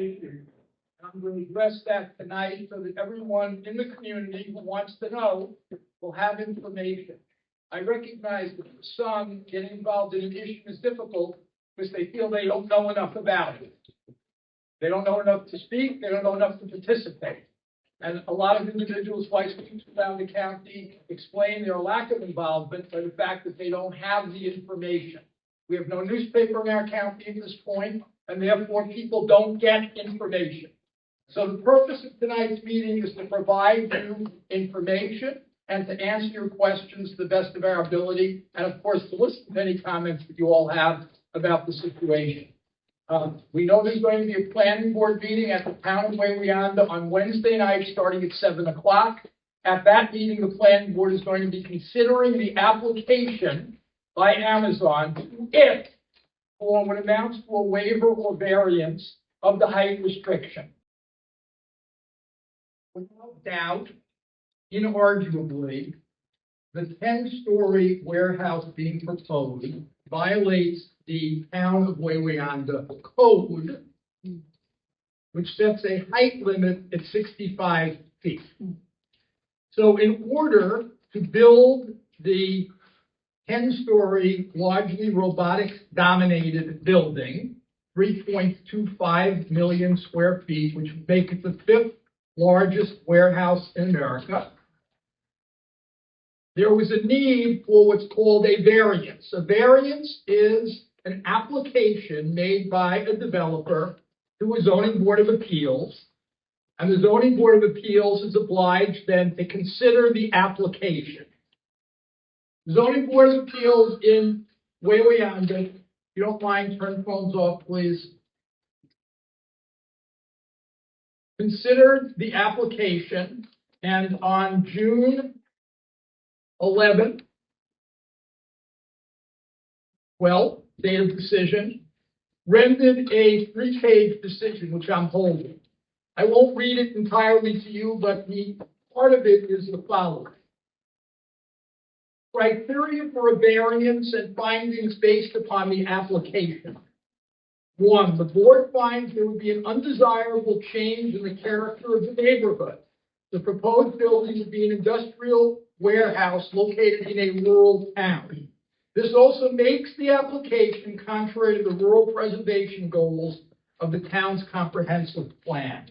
issue. I'm going to address that tonight so that everyone in the community who wants to know will have information. I recognize that for some, getting involved in an issue is difficult because they feel they don't know enough about it. They don't know enough to speak, they don't know enough to participate. And a lot of individuals, vice presidents around the county, explain their lack of involvement by the fact that they don't have the information. We have no newspaper in our county at this point, and therefore people don't get information. So the purpose of tonight's meeting is to provide you information and to answer your questions to the best of our ability, and of course to listen to any comments that you all have about the situation. We know there's going to be a planning board meeting at the town of Wawayanda on Wednesday night starting at 7 o'clock. At that meeting, the planning board is going to be considering the application by Amazon to it for what amounts to a waiver or variance of the height restriction. Without doubt, inarguably, the 10-story warehouse being proposed violates the town of Wawayanda code, which sets a height limit at 65 feet. So in order to build the 10-story, largely robotics-dominated building, 3.25 million square feet, which would make it the 5th largest warehouse in America, there was a need for what's called a variance. A variance is an application made by a developer to a zoning board of appeals, and the zoning board of appeals is obliged then to consider the application. The zoning board of appeals in Wawayanda, if you don't mind, turn phones off, please. Considered the application, and on June 11th, date of decision, rendered a 3-page decision, which I'm holding. I won't read it entirely to you, but the part of it is the following. Criteria for a variance and findings based upon the application. 1, the board finds there would be an undesirable change in the character of the neighborhood. The proposed building would be an industrial warehouse located in a rural town. This also makes the application contrary to the rural preservation goals of the town's comprehensive plan.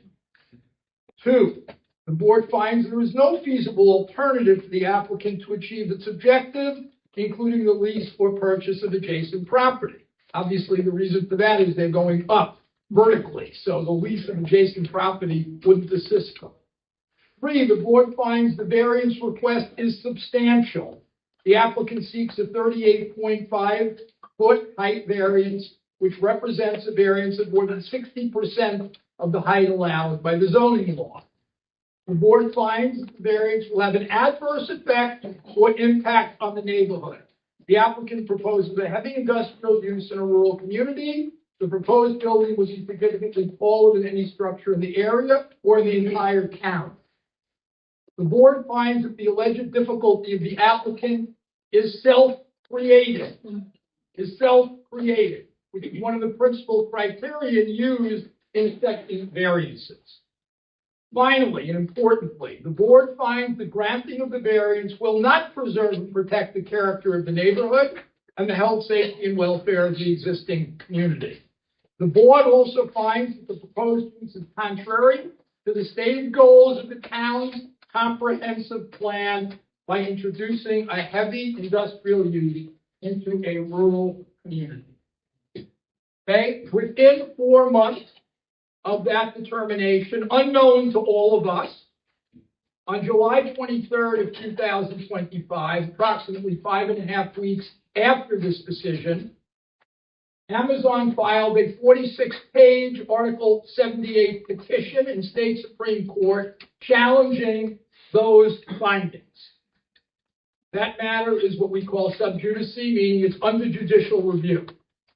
2, the board finds there is no feasible alternative for the applicant to achieve its objective, including the lease or purchase of adjacent property. Obviously, the reason for that is they're going up vertically, so the lease of adjacent property wouldn't assist them. 3, the board finds the variance request is substantial. The applicant seeks a 38.5-foot height variance, which represents a variance of more than 60% of the height allowed by the zoning law. The board finds that the variance will have an adverse effect or impact on the neighborhood. The applicant proposes a heavy industrial use in a rural community. The proposed building was significantly taller than any structure in the area or in the entire town. The board finds that the alleged difficulty of the applicant is self-created, which is one of the principal criteria used in accepting variances. Finally, and importantly, the board finds the granting of the variance will not preserve and protect the character of the neighborhood and the health, safety, and welfare of the existing community. The board also finds that the proposed use is contrary to the stated goals of the town's comprehensive plan by introducing a heavy industrial use into a rural community. Okay, within 4 months of that determination, unknown to all of us, on July 23rd of 2025, approximately 5.5 weeks after this decision, Amazon filed a 46-page Article 78 petition in state Supreme Court challenging those findings. That matter is what we call sub judice, meaning it's under judicial review.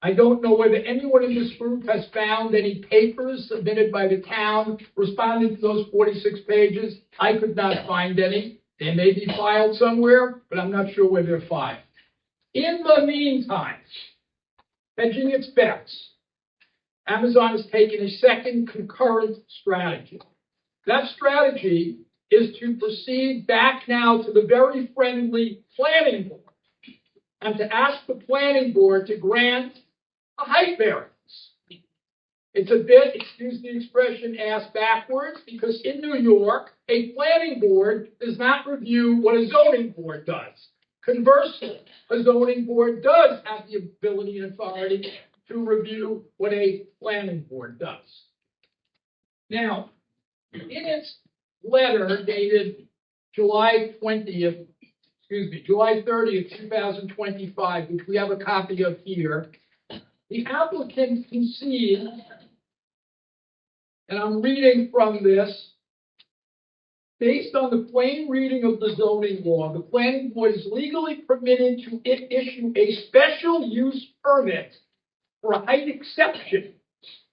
I don't know whether anyone in this group has found any papers submitted by the town responding to those 46 pages. I could not find any. They may be filed somewhere, but I'm not sure where they're filed. In the meantime, hedging its bets, Amazon has taken a second concurrent strategy. That strategy is to proceed back now to the very friendly planning board and to ask the planning board to grant a height variance. It's a bit, excuse the expression, ass backwards, because in New York, a planning board does not review what a zoning board does. Conversely, a zoning board does have the ability and authority to review what a planning board does. Now, in its letter dated July 30th, 2025, which we have a copy of here, the applicant concedes, and I'm reading from this, based on the plain reading of the zoning law, the planning board is legally permitted to issue a special use permit for a height exception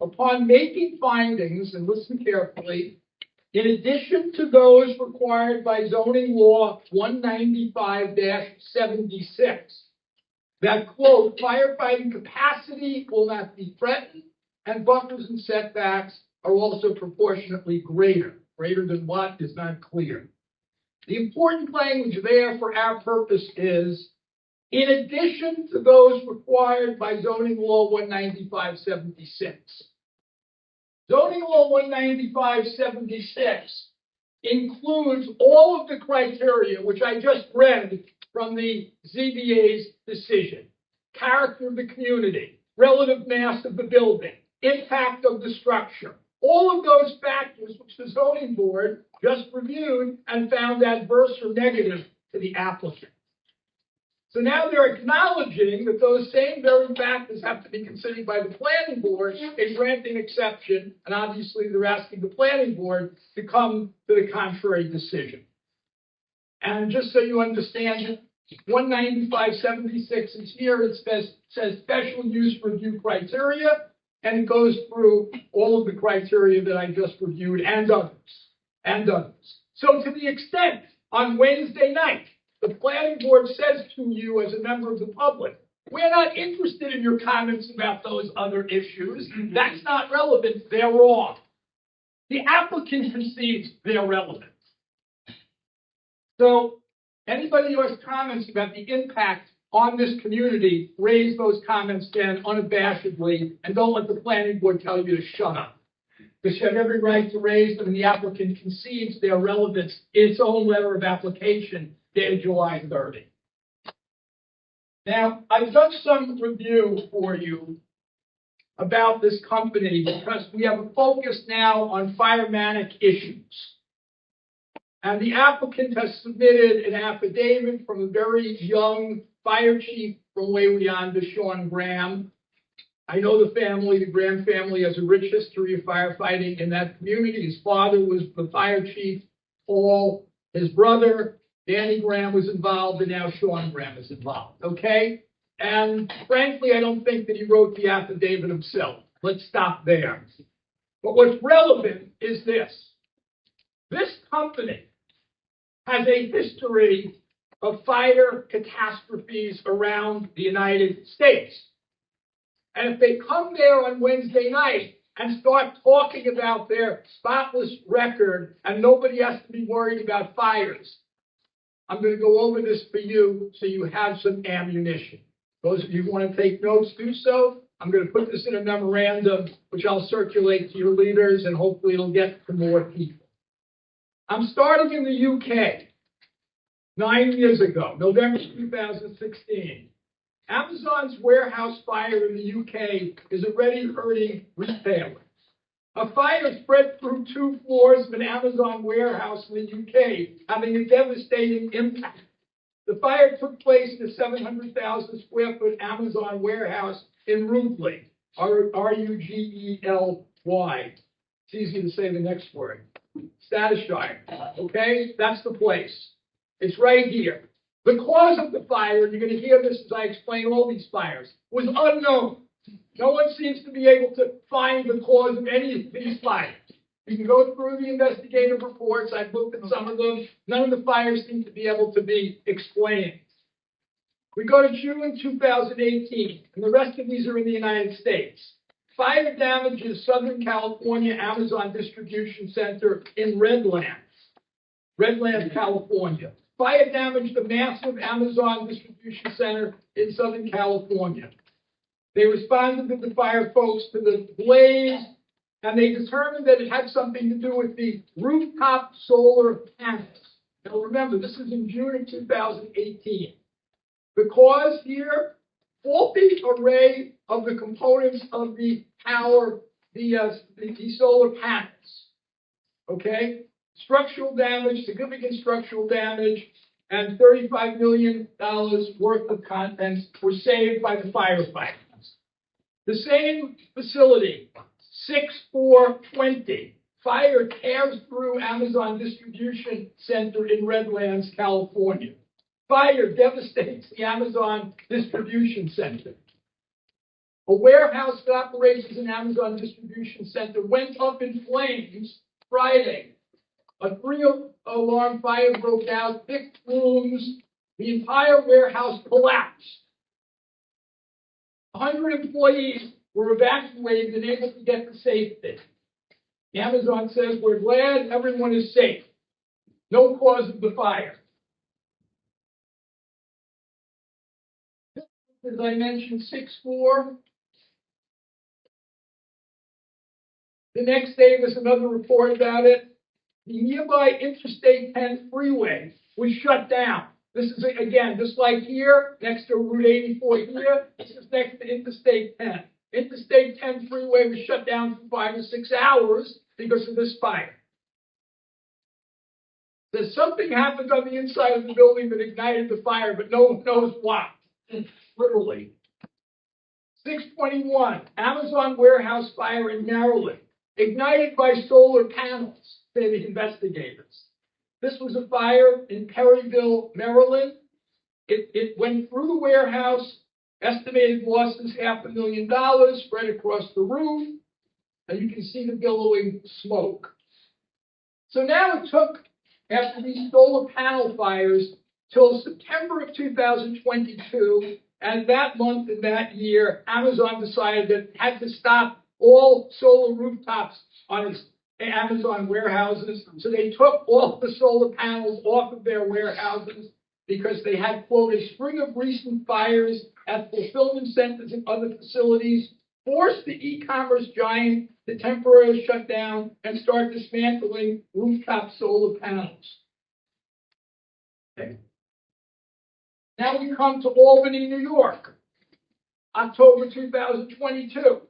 upon making findings, and listen carefully, in addition to those required by zoning law 195-76, that, quote, firefighting capacity will not be threatened and buffers and setbacks are also proportionately greater. Greater than what is not clear. The important language there for our purpose is, in addition to those required by zoning law 195-76. Zoning law 195-76 includes all of the criteria which I just read from the ZBA's decision. Character of the community, relative mass of the building, impact of the structure. All of those factors which the zoning board just reviewed and found adverse or negative to the applicant. So now they're acknowledging that those same very factors have to be considered by the planning board in granting exception, and obviously they're asking the planning board to come to the contrary decision. And just so you understand, 195-76 is here. It says special use review criteria, and it goes through all of the criteria that I just reviewed and others. So to the extent on Wednesday night, the planning board says to you as a member of the public, we're not interested in your comments about those other issues. That's not relevant. They're wrong. The applicant concedes they're relevant. So anybody who has comments about the impact on this community, raise those comments then unabashedly, and don't let the planning board tell you to shut up. Because you have every right to raise them, and the applicant concedes their relevance in its own letter of application dated July 30. Now, I've done some review for you about this company because we have a focus now on firematic issues. And the applicant has submitted an affidavit from a very young fire chief from Wayland, Sean Graham. I know the family, the Graham family, has a rich history of firefighting in that community. His father was the fire chief, Paul. His brother, Danny Graham, was involved, and now Sean Graham is involved, okay? And frankly, I don't think that he wrote the affidavit himself. Let's stop there. But what's relevant is this. This company has a history of fire catastrophes around the United States. And if they come there on Wednesday night and start talking about their spotless record and nobody has to be worried about fires, I'm going to go over this for you so you have some ammunition. Those of you who want to take notes, do so. I'm going to put this in a memorandum, which I'll circulate to your leaders, and hopefully it'll get to more people. I'm starting in the UK. 9 years ago, November 2016. Amazon's warehouse fire in the UK is already hurting retailers. A fire spread through 2 floors of an Amazon warehouse in the UK, having a devastating impact. The fire took place in a 700,000 square foot Amazon warehouse in Rugeley, Rugeley. It's easy to say the next word. Staffordshire, okay? That's the place. It's right here. The cause of the fire, and you're going to hear this as I explain all these fires, was unknown. No one seems to be able to find the cause of any of these fires. You can go through the investigative reports. I've looked at some of them. None of the fires seem to be able to be explained. We go to June 2018, and the rest of these are in the United States. Fire damages Southern California Amazon Distribution Center in Redlands, California. Fire damaged the massive Amazon Distribution Center in Southern California. They responded to the fire folks to the blaze, and they determined that it had something to do with the rooftop solar panels. Now remember, this is in June of 2018. The cause here, faulty array of the components of the power, the solar panels. Okay? Structural damage, significant structural damage, and $35 million worth of contents were saved by the firefighters. The same facility, 6420, fire tears through Amazon Distribution Center in Redlands, California. Fire devastates the Amazon Distribution Center. A warehouse that operates as an Amazon Distribution Center went up in flames Friday. A three-alarm fire broke out, 6 rooms. The entire warehouse collapsed. 100 employees were evacuated and able to get to safety. Amazon says, we're glad everyone is safe. No cause of the fire. As I mentioned, 6-4. The next day, there's another report about it. The nearby Interstate 10 freeway was shut down. This is, again, just like here, next to Route 84 here, this is next to Interstate 10. Interstate 10 freeway was shut down for 5 or 6 hours because of this fire. There's something happened on the inside of the building that ignited the fire, but no one knows what. Literally. 621, Amazon warehouse fire in Maryland, ignited by solar panels, say the investigators. This was a fire in Perryville, Maryland. It went through the warehouse, estimated losses $500,000, spread across the roof, and you can see the billowing smoke. So now it took, after these solar panel fires, till September of 2022, and that month and that year, Amazon decided that it had to stop all solar rooftops on its Amazon warehouses. So they took all the solar panels off of their warehouses because they had, quote, a string of recent fires at fulfillment centers and other facilities, forced the e-commerce giant to temporarily shut down and start dismantling rooftop solar panels. Okay. Now we come to Albany, New York, October 2022.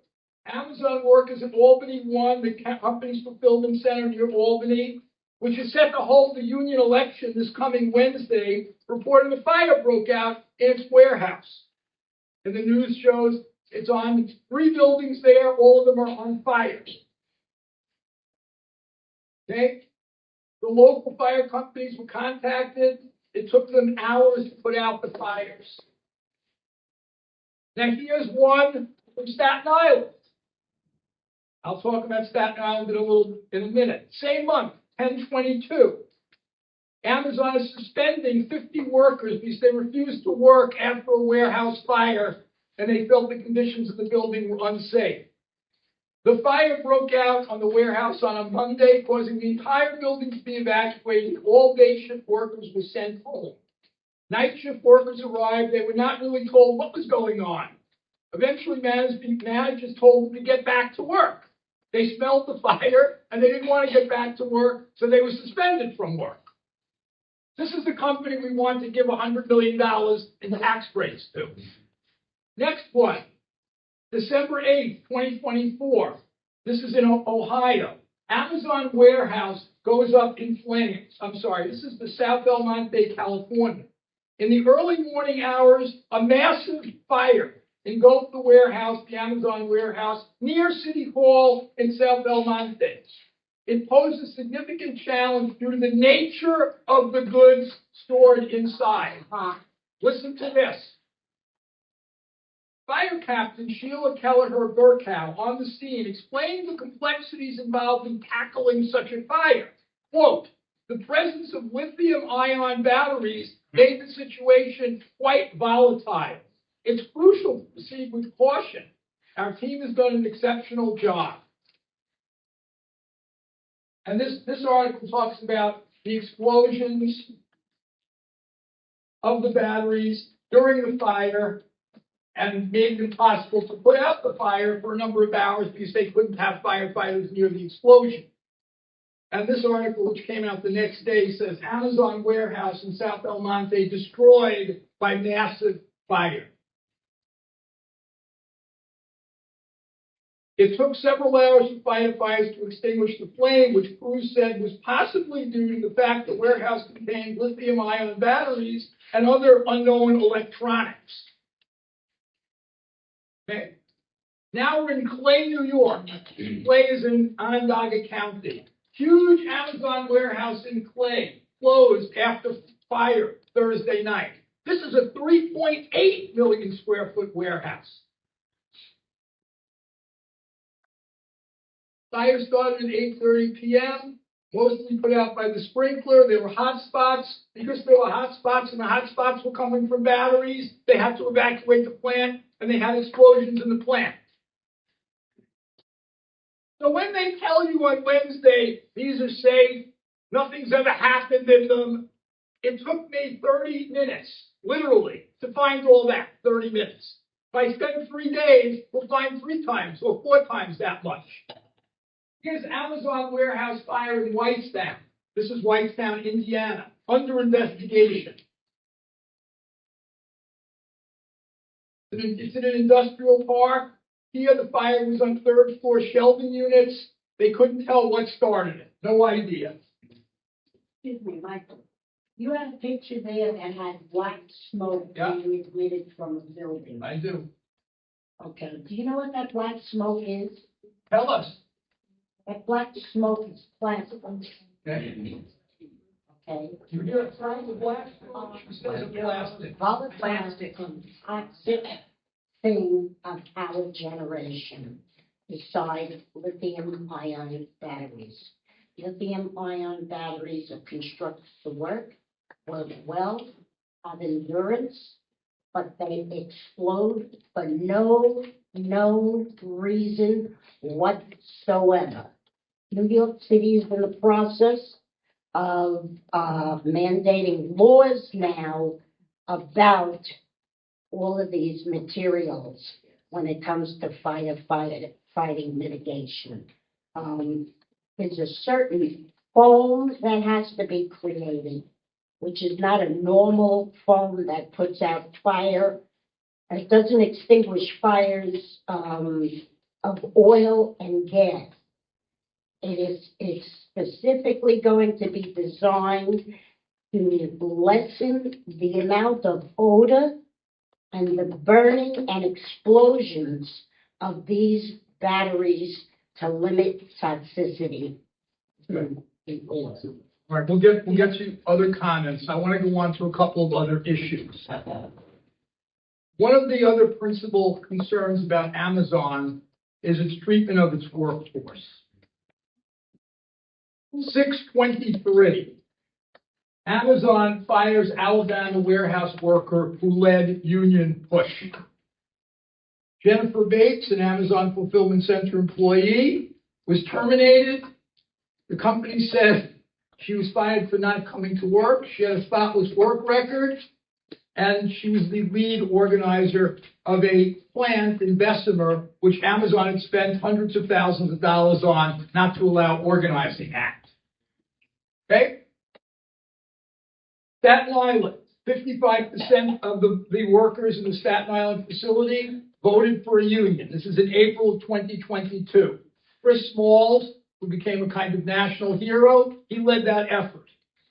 Amazon workers in Albany won the company's fulfillment center near Albany, which is set to hold the union election this coming Wednesday, reported a fire broke out in its warehouse. And the news shows it's on 3 buildings there, all of them are on fire. Okay? The local fire companies were contacted. It took them hours to put out the fires. Now here's one from Staten Island. I'll talk about Staten Island in a minute. Same month, 10/22. Amazon is suspending 50 workers because they refused to work after a warehouse fire and they felt the conditions of the building were unsafe. The fire broke out on the warehouse on a Monday, causing the entire building to be evacuated. All day shift workers were sent home. Night shift workers arrived. They were not really told what was going on. Eventually, managers told them to get back to work. They smelled the fire, and they didn't want to get back to work, so they were suspended from work. This is the company we want to give $100 million in tax breaks to. Next one, December 8th, 2024. This is in Ohio. Amazon warehouse goes up in flames. I'm sorry, this is the South El Monte, California. In the early morning hours, a massive fire engulfed the warehouse, the Amazon warehouse, near City Hall in South El Monte. It posed a significant challenge due to the nature of the goods stored inside. Listen to this. Fire Captain Sheila Kelleher Burkow on the scene explained the complexities involved in tackling such a fire. Quote, the presence of lithium-ion batteries made the situation quite volatile. It's crucial to proceed with caution. Our team has done an exceptional job. And this article talks about the explosions of the batteries during the fire and made it impossible to put out the fire for a number of hours because they couldn't have firefighters near the explosion. And this article, which came out the next day, says Amazon warehouse in South El Monte destroyed by massive fire. It took several hours for firefighters to extinguish the flame, which crews said was possibly due to the fact the warehouse contained lithium-ion batteries and other unknown electronics. Okay. Now we're in Clay, New York. Clay is in Onondaga County. Huge Amazon warehouse in Clay closed after fire Thursday night. This is a 3.8 million square foot warehouse. Fire started at 8:30 p.m., mostly put out by the sprinkler. There were hot spots. Because there were hot spots and the hot spots were coming from batteries, they had to evacuate the plant, and they had explosions in the plant. So when they tell you on Wednesday, these are safe, nothing's ever happened in them, it took me 30 minutes, literally, to find all that, 30 minutes. If I spend 3 days, we'll find 3 times or 4 times that much. Here's Amazon warehouse fire in Whitestown. This is Whitestown, Indiana, under investigation. It's in an industrial park. Here, the fire was on 3rd floor shelving units. They couldn't tell what started it. No idea. Excuse me, Michael. You had a picture there that had black smoke being emitted from a building. I do. Okay. Do you know what that black smoke is? Tell us. That black smoke is plastic. Okay. Okay. You hear a sound of black smoke? She says it's plastic. Plastic. Toxic thing of our generation, besides lithium-ion batteries. Lithium-ion batteries are constructed to work well, have endurance, but they explode for no known reason whatsoever. New York City is in the process of mandating laws now about all of these materials when it comes to fighting mitigation. There's a certain foam that has to be created, which is not a normal foam that puts out fire. It doesn't extinguish fires of oil and gas. It's specifically going to be designed to lessen the amount of odor and the burning and explosions of these batteries to limit toxicity. All right, we'll get to other comments. I want to go on to a couple of other issues. One of the other principal concerns about Amazon is its treatment of its workforce. 6/23, Amazon fires Alabama warehouse worker who led union push. Jennifer Bates, an Amazon Fulfillment Center employee, was terminated. The company said she was fired for not coming to work. She had a spotless work record, and she was the lead organizer of a plant in Bessemer, which Amazon had spent hundreds of thousands of dollars on not to allow organizing act. Okay? Staten Island, 55% of the workers in the Staten Island facility voted for a union. This is in April of 2022. Chris Smalls, who became a kind of national hero, he led that effort.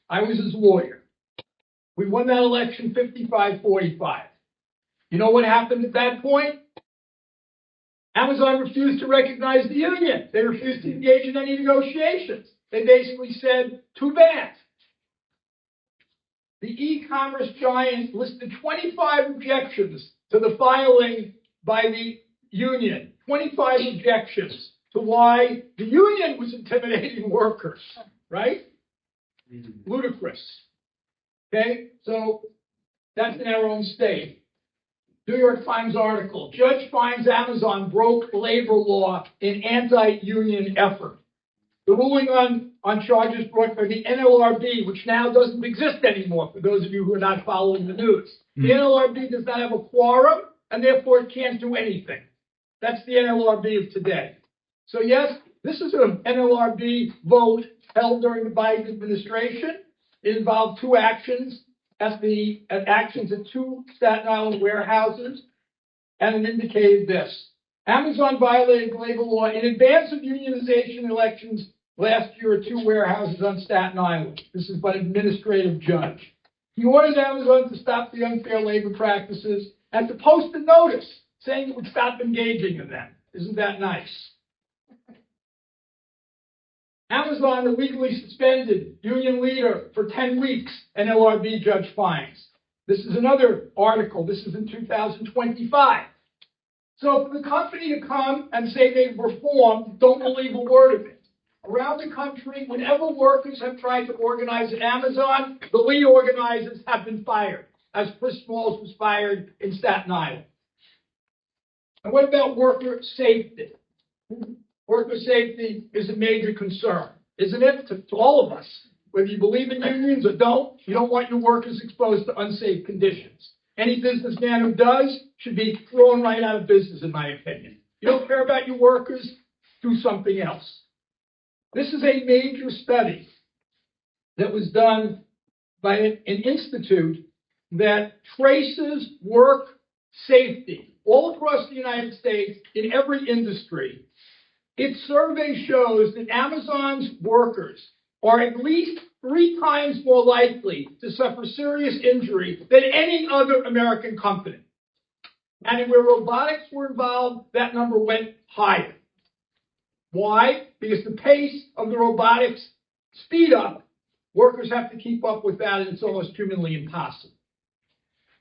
I was his lawyer. We won that election 55-45. You know what happened at that point? Amazon refused to recognize the union. They refused to engage in any negotiations. They basically said, too bad. The e-commerce giant listed 25 objections to the filing by the union. 25 objections to why the union was intimidating workers, right? Ludicrous. Okay, so that's in our own state. New York Times article, judge finds Amazon broke labor law in anti-union effort. The ruling on charges brought by the NLRB, which now doesn't exist anymore, for those of you who are not following the news. The NLRB does not have a quorum, and therefore it can't do anything. That's the NLRB of today. So yes, this is an NLRB vote held during the Biden administration. It involved two actions actions at two Staten Island warehouses, and it indicated this. Amazon violated labor law in advance of unionization elections last year at two warehouses on Staten Island. This is by an administrative judge. He ordered Amazon to stop the unfair labor practices and to post a notice saying it would stop engaging in them. Isn't that nice? Amazon illegally suspended union leader for 10 weeks, NLRB judge finds. This is another article. This is in 2025. So for the company to come and say they've reformed, don't believe a word of it. Around the country, whenever workers have tried to organize at Amazon, the lead organizers have been fired, as Chris Smalls was fired in Staten Island. And what about worker safety? Worker safety is a major concern, isn't it? To all of us. Whether you believe in unions or don't, you don't want your workers exposed to unsafe conditions. Any businessman who does should be thrown right out of business, in my opinion. You don't care about your workers, do something else. This is a major study that was done by an institute that traces work safety all across the United States in every industry. Its survey shows that Amazon's workers are at least 3 times more likely to suffer serious injury than any other American company. And where robotics were involved, that number went higher. Why? Because the pace of the robotics speed up. Workers have to keep up with that, and it's almost humanly impossible.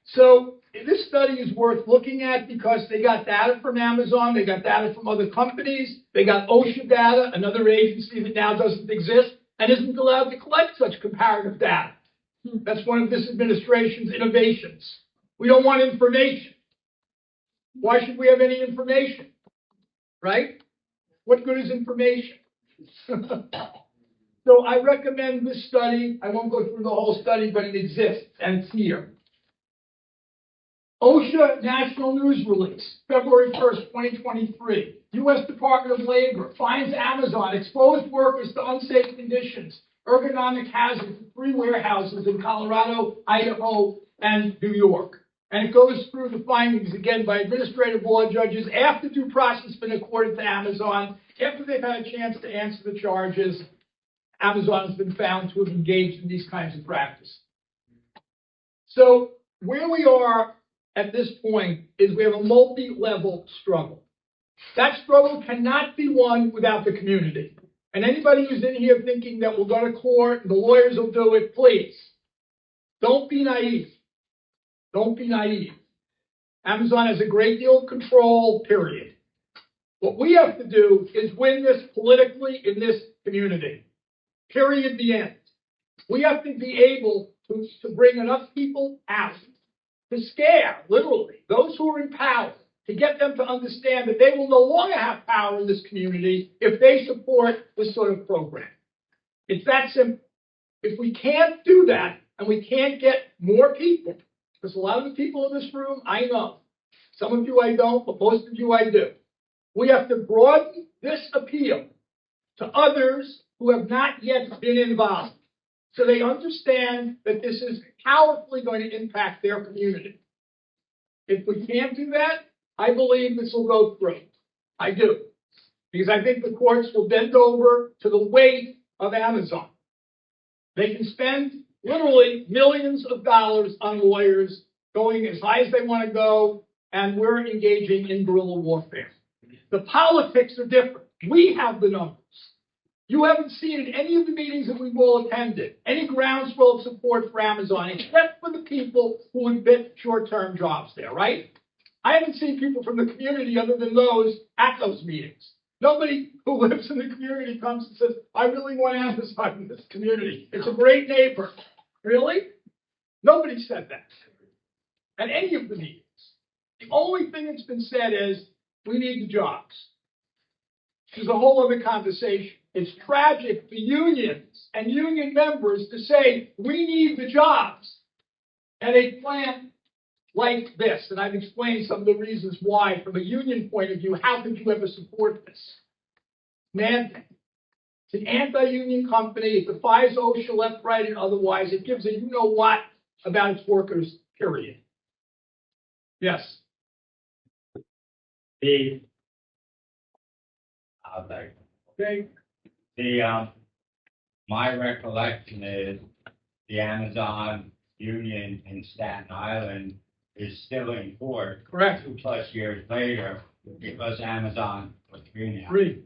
So this study is worth looking at because they got data from Amazon, they got data from other companies, they got OSHA data, another agency that now doesn't exist and isn't allowed to collect such comparative data. That's one of this administration's innovations. We don't want information. Why should we have any information? Right? What good is information? So I recommend this study. I won't go through the whole study, but it exists and it's here. OSHA National News Release, February 1st, 2023. U.S. Department of Labor finds Amazon exposed workers to unsafe conditions, ergonomic hazards at 3 warehouses in Colorado, Idaho, and New York. And it goes through the findings again by administrative law judges after due process has been accorded to Amazon, after they've had a chance to answer the charges. Amazon has been found to have engaged in these kinds of practices. So where we are at this point is we have a multi-level struggle. That struggle cannot be won without the community. And anybody who's in here thinking that we'll go to court and the lawyers will do it, please, don't be naive. Don't be naive. Amazon has a great deal of control, period. What we have to do is win this politically in this community. Period, the end. We have to be able to bring enough people out to scare, literally, those who are in power, to get them to understand that they will no longer have power in this community if they support this sort of program. It's that simple. If we can't do that, and we can't get more people, because a lot of the people in this room, I know. Some of you I don't, but most of you I do. We have to broaden this appeal to others who have not yet been involved, so they understand that this is powerfully going to impact their community. If we can't do that, I believe this will go through. I do. Because I think the courts will bend over to the weight of Amazon. They can spend literally millions of dollars on lawyers going as high as they want to go, and we're engaging in guerrilla warfare. The politics are different. We have the numbers. You haven't seen in any of the meetings that we've all attended any groundswell of support for Amazon, except for the people who would get short-term jobs there, right? I haven't seen people from the community other than those at those meetings. Nobody who lives in the community comes and says, I really want Amazon in this community. It's a great neighbor. Really? Nobody said that at any of the meetings. The only thing that's been said is, we need the jobs. Which is a whole other conversation. It's tragic for unions and union members to say, we need the jobs. And a plan like this, and I've explained some of the reasons why, from a union point of view, how could you ever support this? Man, it's an anti-union company. It defies OSHA left, right, and otherwise. It gives a you-know-what about its workers, period. Yes. Okay. My recollection is the Amazon union in Staten Island is still in court. Correct. 2+ years later, because Amazon was union. Agreed.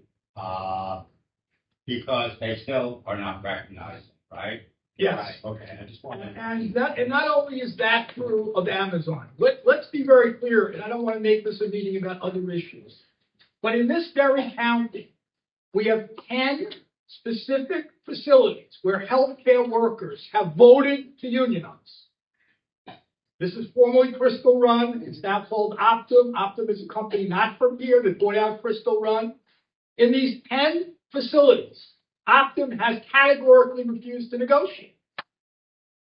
Because they still are not recognized, right? Yes. Right. Okay, I just wanted to. And not only is that true of Amazon, let's be very clear, and I don't want to make this a meeting about other issues. But in this very county, we have 10 specific facilities where healthcare workers have voted to unionize. This is formerly Crystal Run. It's now called Optum. Optum is a company not from here that bought out Crystal Run. In these 10 facilities, Optum has categorically refused to negotiate.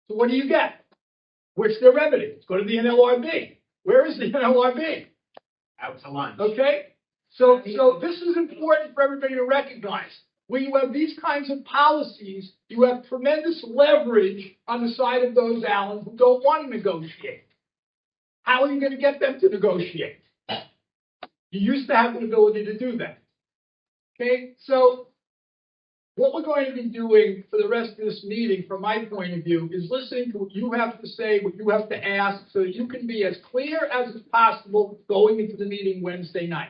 So what do you get? Where's their remedy? Go to the NLRB. Where is the NLRB? Out to lunch. Okay? So this is important for everybody to recognize. When you have these kinds of policies, you have tremendous leverage on the side of those, Alan, who don't want to negotiate. How are you going to get them to negotiate? You used to have the ability to do that. Okay? So what we're going to be doing for the rest of this meeting, from my point of view, is listening to what you have to say, what you have to ask, so that you can be as clear as is possible going into the meeting Wednesday night.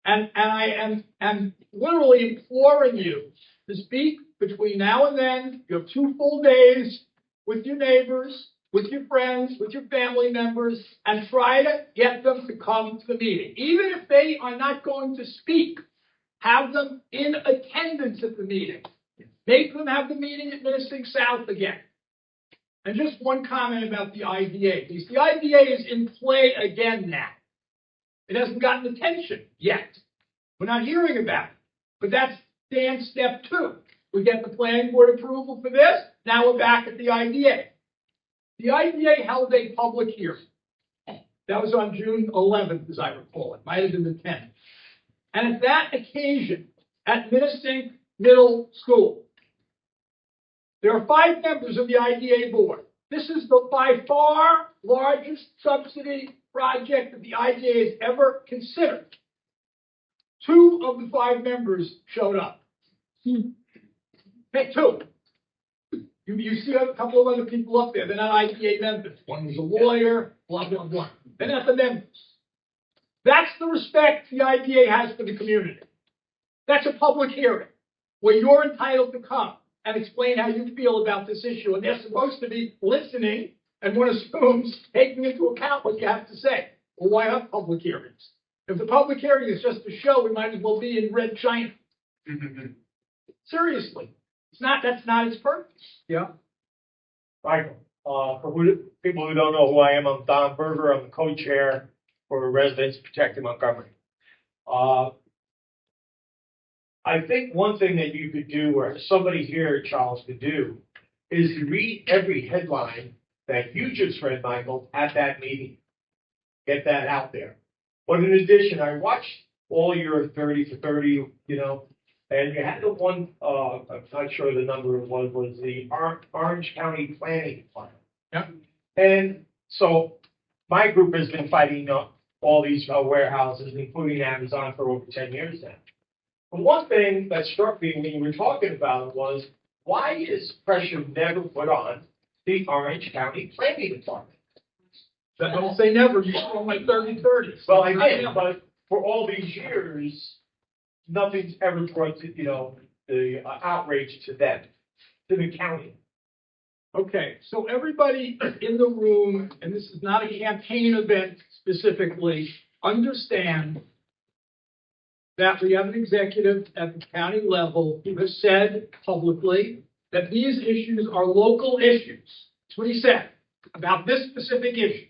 And I am literally imploring you to speak between now and then. You have 2 full days with your neighbors, with your friends, with your family members, and try to get them to come to the meeting. Even if they are not going to speak, have them in attendance at the meeting. Make them have the meeting at Menacing South again. And just one comment about the IDA. Because the IDA is in play again now. It hasn't gotten attention yet. We're not hearing about it. But that's Dan's step 2. We get the planning board approval for this. Now we're back at the IDA. The IDA held a public hearing. That was on June 11th, as I recall. It might have been the 10th. And at that occasion, at Menacing Middle School, there are 5 members of the IDA board. This is the by far largest subsidy project that the IDA has ever considered. 2 of the 5 members showed up. Okay, 2. You see a couple of other people up there. They're not IDA members. One was a lawyer, blah, blah, blah. They're not the members. That's the respect the IDA has for the community. That's a public hearing where you're entitled to come and explain how you feel about this issue. And they're supposed to be listening, and one assumes taking into account what you have to say. Well, why not public hearings? If the public hearing is just a show, we might as well be in red China. Seriously. That's not its purpose. Yeah. Michael, for people who don't know who I am, I'm Don Berger. I'm the co-chair for Residents Protecting Montgomery. I think one thing that you could do, or somebody here, Charles, could do, is to read every headline that you just read, Michael, at that meeting. Get that out there. But in addition, I watched all your 30 for 30, and you had the one, I'm not sure the number it was the Orange County Planning Department. Yeah. And so my group has been fighting up all these warehouses, including Amazon, for over 10 years now. And one thing that struck me when you were talking about it was, why is pressure never put on the Orange County Planning Department? Don't say never. You saw my 30-30. Well, I did, but for all these years, nothing's ever brought to, the outrage to them, to the county. Okay, so everybody in the room, and this is not a campaign event specifically, understand that we have an executive at the county level who has said publicly that these issues are local issues. That's what he said about this specific issue.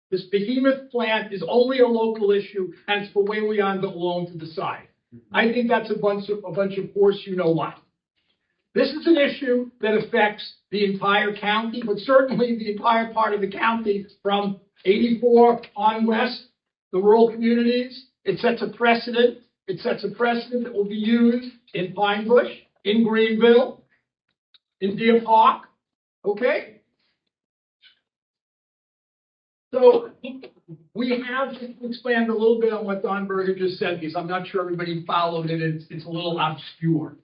This behemoth plant is only a local issue, and it's for Wayleon alone to decide. I think that's a bunch of horse you know what. This is an issue that affects the entire county, but certainly the entire part of the county from 84 on west, the rural communities. It sets a precedent. It sets a precedent that will be used in Pine Bush, in Greenville, in Deer Park, okay? So we have to expand a little bit on what Don Berger just said, because I'm not sure everybody followed it. It's a little obscure.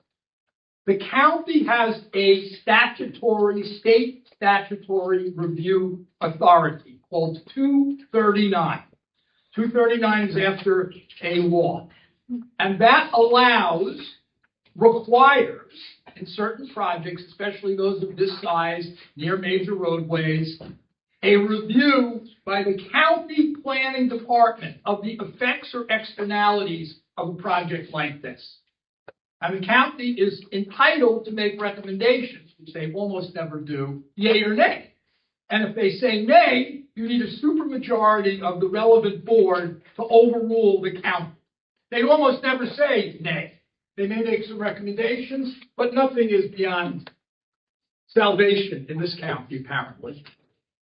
The county has a state statutory review authority called 239. 239 is after a law. And that requires, in certain projects, especially those of this size, near major roadways, a review by the county planning department of the effects or externalities of a project like this. And the county is entitled to make recommendations, which they almost never do, yea or nay. And if they say nay, you need a supermajority of the relevant board to overrule the county. They almost never say nay. They may make some recommendations, but nothing is beyond salvation in this county, apparently.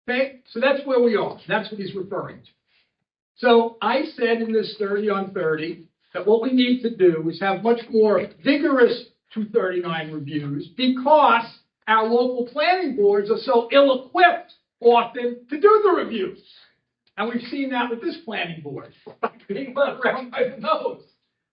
Okay, so that's where we are. That's what he's referring to. So I said in this 30 on 30 that what we need to do is have much more vigorous 239 reviews because our local planning boards are so ill-equipped often to do the reviews. And we've seen that with this planning board. Being led around by the nose.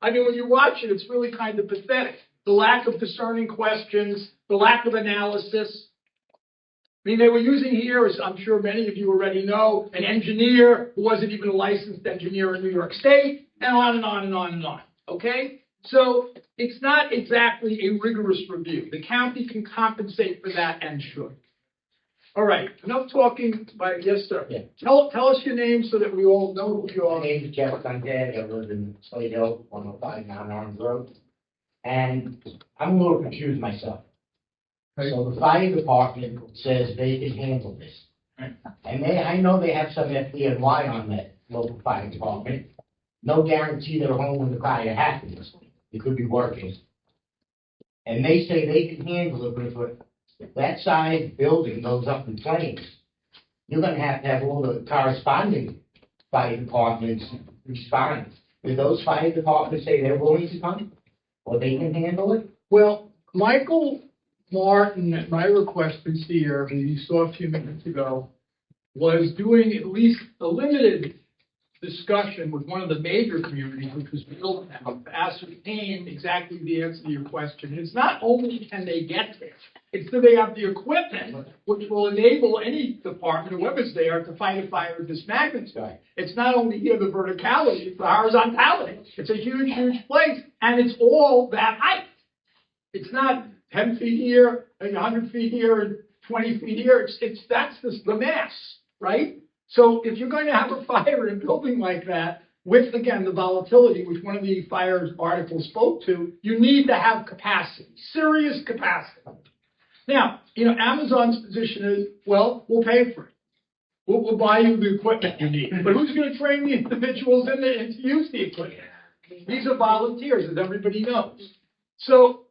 I mean, when you watch it, it's really kind of pathetic. The lack of discerning questions, the lack of analysis. I mean, they were using here, as I'm sure many of you already know, an engineer who wasn't even a licensed engineer in New York State, and on and on and on and on. Okay? So it's not exactly a rigorous review. The county can compensate for that and should. All right, enough talking. Yes, sir. Yeah. Tell us your name so that we all know who you My are. name is Jeff Dundee. I live in Slade Hill, 105 Mount Arms Road. And I'm a little confused myself. So the fire department says they can handle this. And I know they have some FDNY on that local fire department. No guarantee they're home when the fire happens. They could be working. And they say they can handle it, but if that size building goes up in flames, you're gonna have all the corresponding fire departments respond. Did those fire departments say they're willing to come? Or they can handle it? Well, Michael Martin, at my request this year, who you saw a few minutes ago, was doing at least a limited discussion with one of the major communities, which was Middletown, to ascertain exactly the answer to your question. It's not only can they get there, it's that they have the equipment which will enable any department, whoever's there, to fight a fire of this magnitude. Right. It's not only here the verticality, it's the horizontality. It's a huge, huge place, and it's all that height. It's not 10 feet here, and 100 feet here, and 20 feet here. That's the mass, right? So if you're going to have a fire in a building like that, with, again, the volatility, which one of the fire articles spoke to, you need to have capacity, serious capacity. Now, Amazon's position is, well, we'll pay for it. We'll buy you the equipment you need. But who's going to train the individuals in there to use the equipment? These are volunteers, as everybody knows. So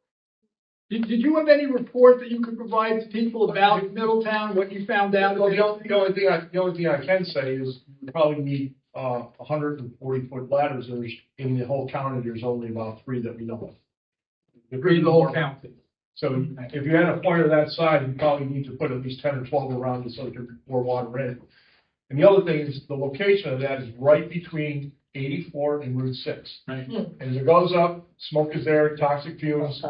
did you have any report that you could provide to people about Middletown, what you found out? Well, the only thing I can say is you probably need 140-foot ladders. There's in the whole county. There's only about 3 that we know of. Agree the whole county. So if you had a pointer that size, you probably need to put at least 10 or 12 around it so you can pour water in. And the other thing is the location of that is right between 84 and Route 6. Right. And as it goes up, smoke is there, toxic fumes.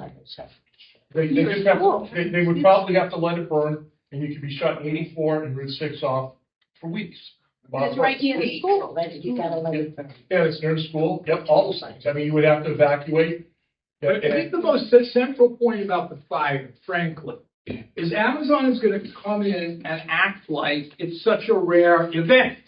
They would probably have to let it burn, and you could be shutting 84 and Route 6 off for weeks. It's right near the school, you gotta let it burn. Yeah, it's near the school. Yep, all those things. I mean, you would have to evacuate. But I think the most central point about the fire, frankly, is Amazon is going to come in and act like it's such a rare event.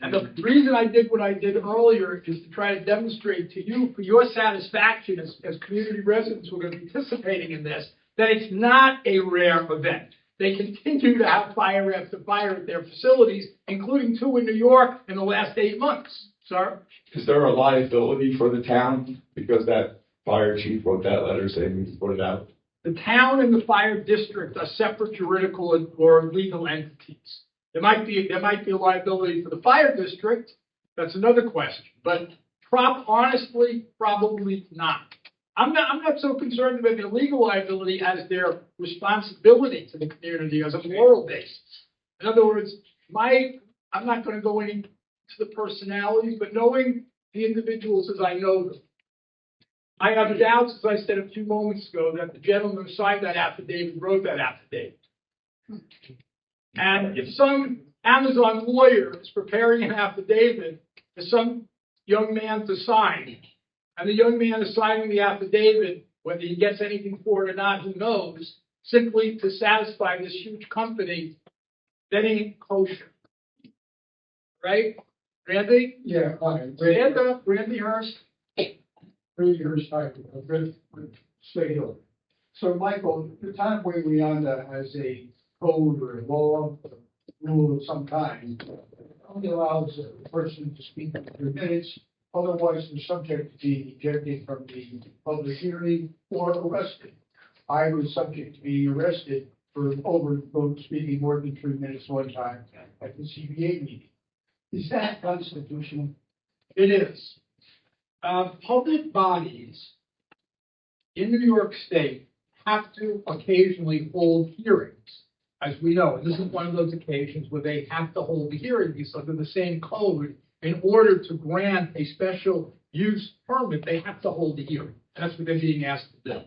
And the reason I did what I did earlier is to try to demonstrate to you, for your satisfaction as community residents who are going to be participating in this, that it's not a rare event. they continue to have fire after fire at their facilities, including 2 in New York in the last 8 months. Sir? Is there a liability for the town because that fire chief wrote that letter saying we put it out? The town and the fire district are separate juridical or legal entities. There might be a liability for the fire district. That's another question. But honestly, probably not. I'm not so concerned about their legal liability as their responsibility to the community as a moral basis. In other words, I'm not going to go into the personalities, but knowing the individuals as I know them, I have doubts, as I said a few moments ago, that the gentleman who signed that affidavit wrote that affidavit. And if some Amazon lawyer is preparing an affidavit for some young man to sign, and the young man is signing the affidavit, whether he gets anything for it or not, who knows, simply to satisfy this huge company, that ain't kosher. Right? Randy? Yeah, hi. Stand up, Randy Hurst. Randy Hurst, hi, with Slade Hill. So, Michael, the town of Wayanda has a code or a law, rule of some kind, only allows a person to speak for 3 minutes. Otherwise, they're subject to being ejected from the public hearing or arrested. I was subject to being arrested for speaking more than 3 minutes one time at the CBA meeting. Is that constitutional? It is. Public bodies in New York State have to occasionally hold hearings, as we know. And this is one of those occasions where they have to hold the hearings under the same code. In order to grant a special use permit, they have to hold the hearing. And that's what they're being asked to do.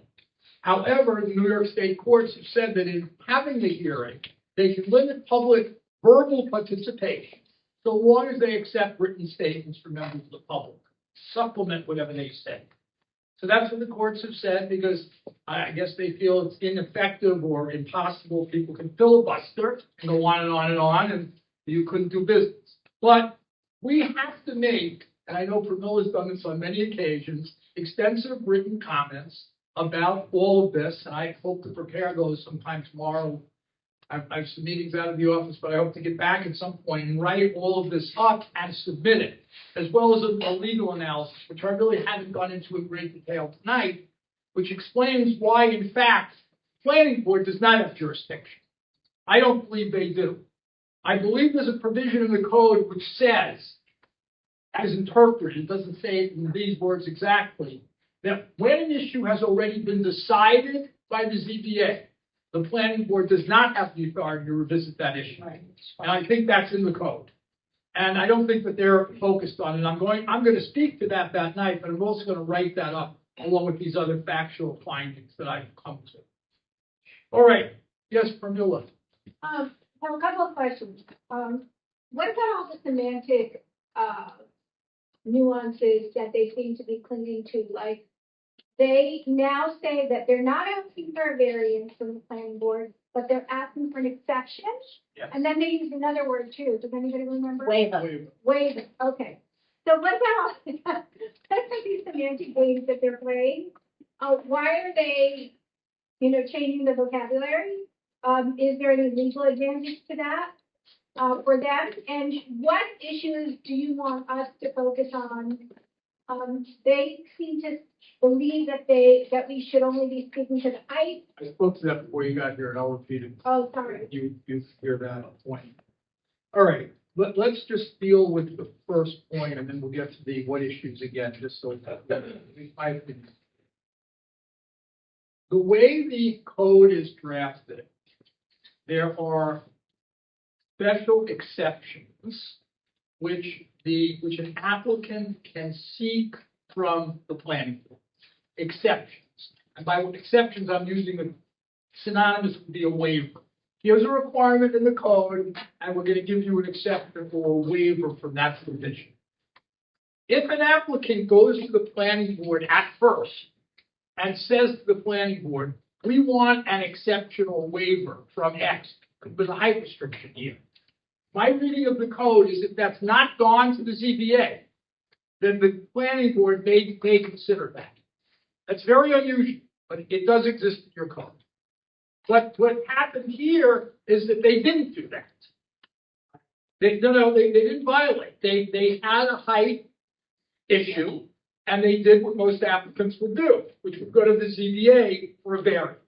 However, the New York State courts have said that in having the hearing, they can limit public verbal participation so long as they accept written statements from members of the public, supplement whatever they say. So that's what the courts have said, because I guess they feel it's ineffective or impossible. People can filibuster and go on and on and on, and you couldn't do business. But we have to make, and I know Pramila has done this on many occasions, extensive written comments about all of this, and I hope to prepare those sometime tomorrow. I have some meetings out of the office, but I hope to get back at some point and write all of this up and submit it, as well as a legal analysis, which I really haven't gone into in great detail tonight, which explains why, in fact, the planning board does not have jurisdiction. I don't believe they do. I believe there's a provision in the code which says, as interpreted, it doesn't say it in these words exactly, that when an issue has already been decided by the ZBA, the planning board does not have the authority to revisit that issue. Right. And I think that's in the code. And I don't think that they're focused on it. I'm going to speak to that night, but I'm also going to write that up along with these other factual findings that I've come to. All right. Yes, Pramila. I have a couple of questions. What about all the semantic nuances that they seem to be clinging to? Like, they now say that they're not asking for a variance from the planning board, but they're asking for an exception. Yes. And then they use another word too. Does anybody remember? Waiver. Waiver. Okay. So what about these semantic games that they're playing? Why are they, changing the vocabulary? Is there any legal advantage to that for them? And what issues do you want us to focus on? They seem to believe that we should only be speaking to the height. I spoke to that before you got here, and I'll repeat it. Oh, sorry. You hear that point. All right. Let's just deal with the first point, and then we'll get to the what issues again, just so that my opinion. The way the code is drafted, there are special exceptions which an applicant can seek from the planning board. Exceptions. And by exceptions, I'm using a synonymous with be a waiver. Here's a requirement in the code, and we're going to give you an exception or a waiver from that provision. If an applicant goes to the planning board at first and says to the planning board, we want an exceptional waiver from X, there's a height restriction here. My reading of the code is if that's not gone to the ZBA, then the planning board may consider that. That's very unusual, but it does exist in your code. What happened here is that they didn't do that. They didn't violate. They had a height issue, and they did what most applicants would do, which would go to the ZBA for a variance.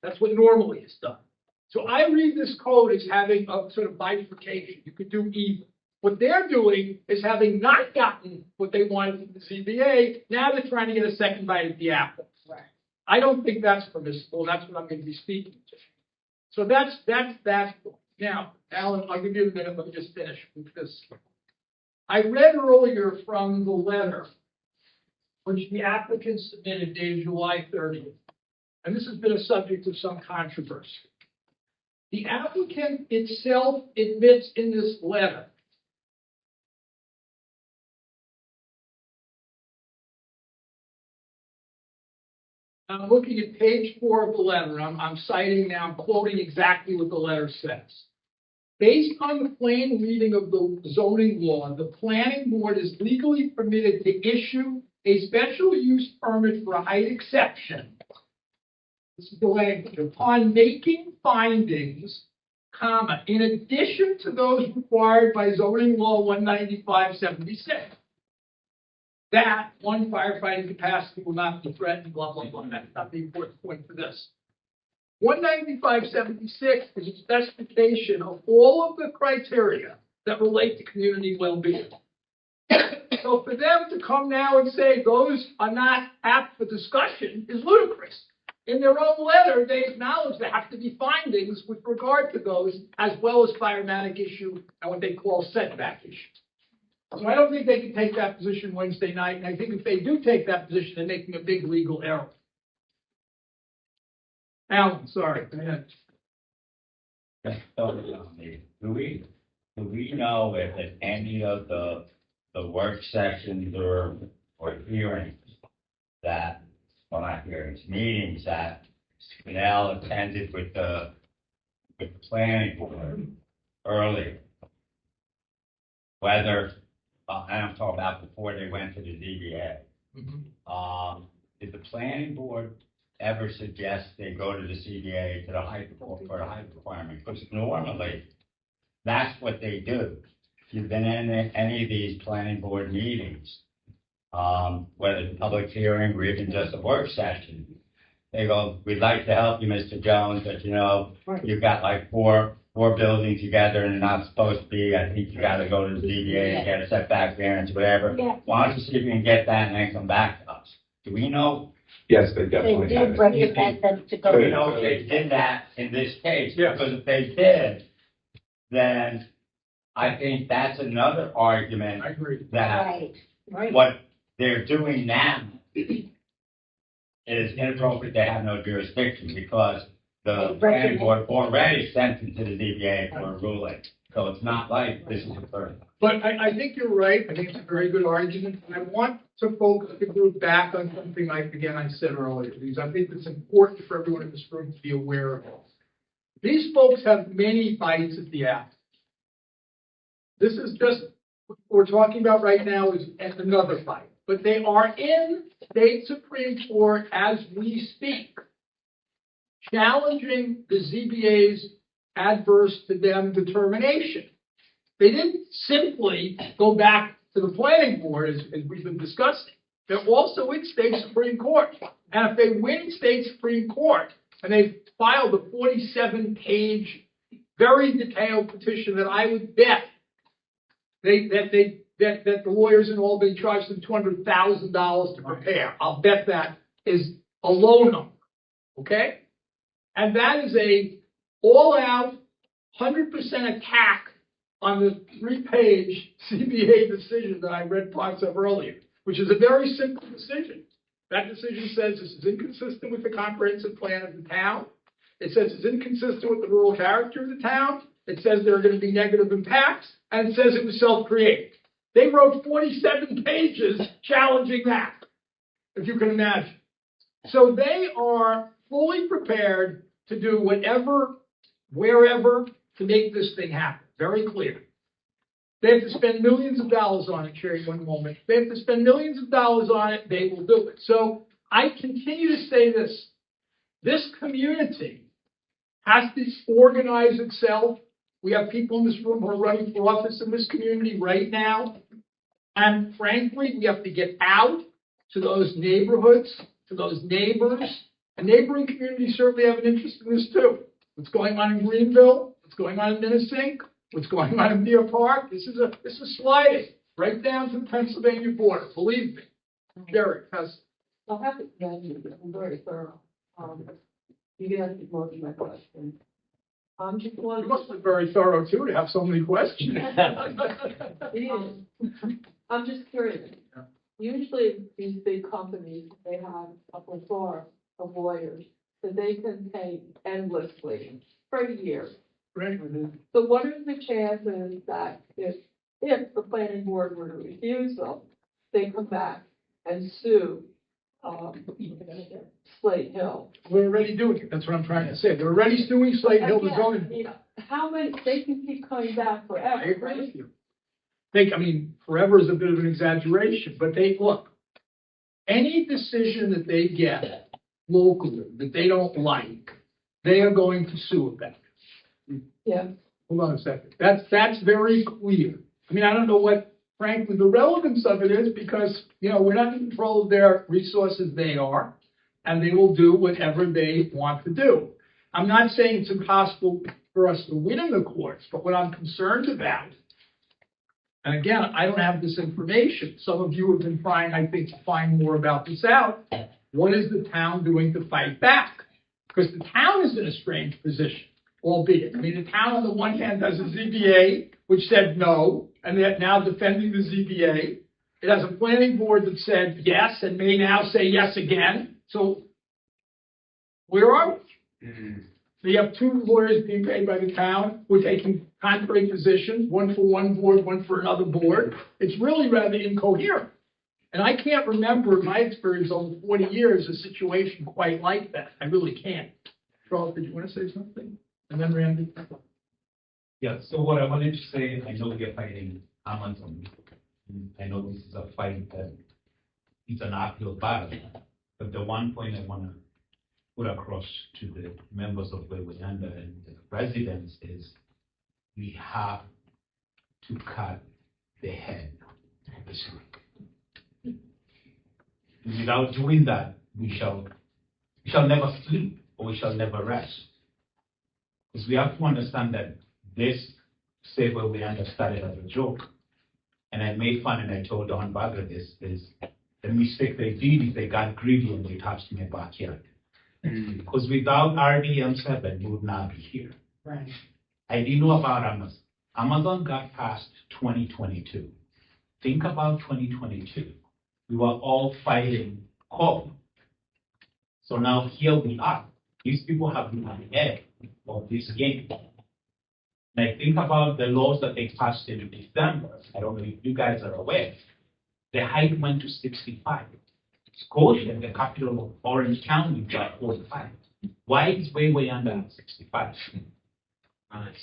That's what normally is done. So I read this code as having a sort of bifurcation. You could do either. What they're doing is having not gotten what they wanted from the ZBA, now they're trying to get a second bite at the apple. Right. I don't think that's permissible. That's what I'm going to be speaking to. So that's that. Now, Alan, I'll give you a minute. Let me just finish with this. I read earlier from the letter which the applicant submitted dated July 30th, and this has been a subject of some controversy. The applicant itself admits in this letter I'm looking at page 4 of the letter. I'm citing now, I'm quoting exactly what the letter says. Based on the plain reading of the zoning law, the planning board is legally permitted to issue a special use permit for a height exception. This is the language. Upon making findings, comma, in addition to those required by zoning law 195/76. That one firefighting capacity will not be threatened, blah, blah, blah. That's not the important point for this. 195/76 is a specification of all of the criteria that relate to community well-being. So for them to come now and say those are not apt for discussion is ludicrous. In their own letter, they acknowledge there have to be findings with regard to those, as well as firematic issue and what they call setback issues. So I don't think they can take that position Wednesday night, and I think if they do take that position, they're making a big legal error. Alan, sorry, go ahead. Do we know if at any of the work sessions or hearings that, well, not hearings, meetings that Scannell attended with the planning board earlier, whether, and I'm talking about before they went to the ZBA, did the planning board ever suggest they go to the CBA to the height for the height requirement? Because normally, that's what they do. If you've been in any of these planning board meetings, whether it's a public hearing or even just a work session, they go, we'd like to help you, Mr. Jones, but you know, you've got like four buildings together and they're not supposed to be. I think you got to go to the ZBA and get a setback variance, whatever. Yeah. Why don't you see if you can get that and then come back to us? Do we know? Yes, they They definitely have did it. recommend them to go. Do we know if they did that in this case? Yes. Because if they did, then I think that's another argument I agree. that Right. what they're doing now is inappropriate. They have no jurisdiction because the planning board already sent it to the ZBA for a ruling. So it's not like this is a first. But I think you're right. I think it's a very good argument. And I want to focus the group back on something I said earlier, because I think it's important for everyone in this room to be aware of. These folks have many bites at the apple. This is just what we're talking about right now is another bite. But they are in state Supreme Court as we speak, challenging the ZBA's adverse to them determination. They didn't simply go back to the planning board as we've been discussing. They're also in state Supreme Court. And if they win state Supreme Court and they filed a 47-page, very detailed petition that I would bet that the lawyers in Albany charged them $200,000 to prepare. I'll bet that is a low number. Okay? And that is a all-out 100% attack on the 3-page CBA decision that I read parts of earlier, which is a very simple decision. That decision says this is inconsistent with the comprehensive plan of the town. It says it's inconsistent with the rural character of the town. It says there are going to be negative impacts, and it says it was self-created. They wrote 47 pages challenging that, if you can imagine. So they are fully prepared to do whatever, wherever, to make this thing happen. Very clear. They have to spend millions of dollars on it, Sherry, one moment. They have to spend millions of dollars on it, they will do it. So I continue to say this. This community has to organize itself. We have people in this room who are running for office in this community right now. And frankly, we have to get out to those neighborhoods, to those neighbors. And neighboring communities certainly have an interest in this too. What's going on in Greenville, what's going on in Minnesink, what's going on in Deer Park, this is sliding right down to the Pennsylvania border, believe me. Derek, has, I'll have to imagine it. I'm very thorough. You answered most of my questions. I'm just you wondering. must be very thorough too to have so many questions. I'm just curious. Usually these big companies, they have a plethora of lawyers that they can pay endlessly for years. Right. So what are the chances that if the planning board were to refuse them, they come back and sue, Slate Hill? We're already doing it. That's what I'm trying to say. They're already suing Slate Hill, the zoning board. You know, how many, they can keep coming back forever, I agree right? with you. Forever is a bit of an exaggeration, but look, any decision that they get locally that they don't like, they are going to sue about. Yeah. Hold on a second. That's very clear. I don't know what, frankly, the relevance of it is because, we're not in control of their resources, they are, and they will do whatever they want to do. I'm not saying it's impossible for us to win in the courts, but what I'm concerned about, and again, I don't have this information. Some of you have been trying, I think, to find more about this out. What is the town doing to fight back? Because the town is in a strange position, albeit. The town on the one hand has a ZBA, which said no, and they're now defending the ZBA. It has a planning board that said yes, and may now say yes again. So, where are we? So you have two lawyers being paid by the town, who are taking contrary positions, one for one board, one for another board. It's really rather incoherent. And I can't remember, in my experience over 40 years, a situation quite like that. I really can't. Charles, did you want to say something? And then Randy? Yeah, so what I wanted to say, I know we are fighting Amazon. I know this is a fight that it's an uphill battle. But the one point I want to put across to the members of Weweyanda and the residents is we have to cut the head of the snake. Without doing that, we shall never sleep or we shall never rest. Because we have to understand that this Save Weweyanda started as a joke. And I made fun and I told Don Bagger this is the mistake they did is they got greedy and they touched my backyard. Because without RDM7, we would not be here. Right. I didn't know about Amazon. Amazon got past 2022. Think about 2022. We were all fighting COVID. So now here we are. These people have been ahead of this game. And I think about the laws that they passed in December. I don't know if you guys are aware. The height went to 65. Scotia, the capital of Orange County, got 45. Why is way under 65?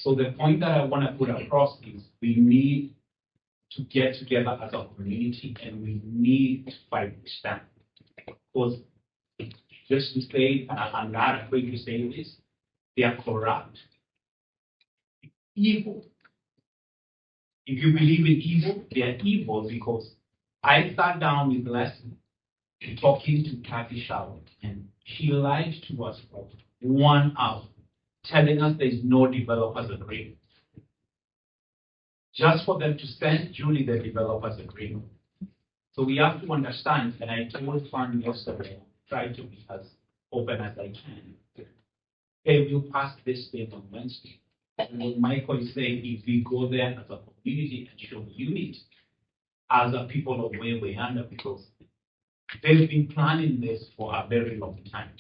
So the point that I want to put across is we need to get together as a community and we need to fight this down. Because just to say, and I'm not afraid to say this, they are corrupt, evil. If you believe in evil, they are evil because I sat down with Leslie talking to Kathy Charlotte, and she lied to us for 1 hour, telling us there's no developers agreement. Just for them to send Julie the developers agreement. So we have to understand, and I told Fan yesterday, try to be as open as I can. Hey, we'll pass this thing on Wednesday. And what Michael is saying, if we go there as a community and show unity as a people of Weweyanda, because they've been planning this for a very long time,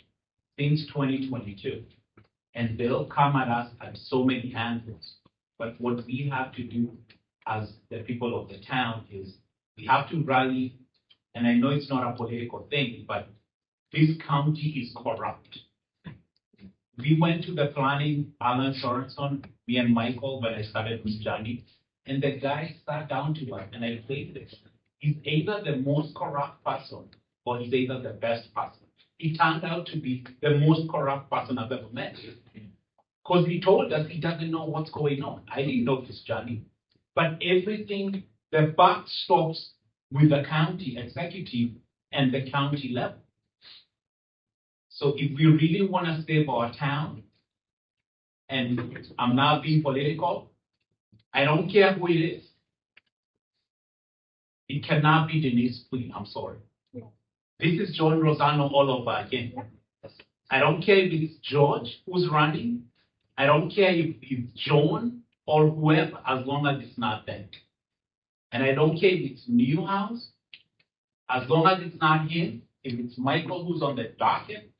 since 2022. And they'll come at us at so many angles. But what we have to do as the people of the town is we have to rally, and I know it's not a political thing, but this county is corrupt. We went to the planning, Alan Sorenson, me and Michael, when I started with Johnny, and the guy sat down to us, and I played this. He's either the most corrupt person or he's either the best person. He turned out to be the most corrupt person I've ever met. Because he told us he doesn't know what's going on. I didn't know this, Johnny. But everything, the buck stops with the county executive and the county level. So if we really want to save our town, and I'm not being political, I don't care who it is. It cannot be Denise Queen, I'm sorry. This is John Rosano all over again. I don't care if it's George who's running. I don't care if it's John or whoever, as long as it's not them. And I don't care if it's Newhouse, as long as it's not him. If it's Michael who's on the docket,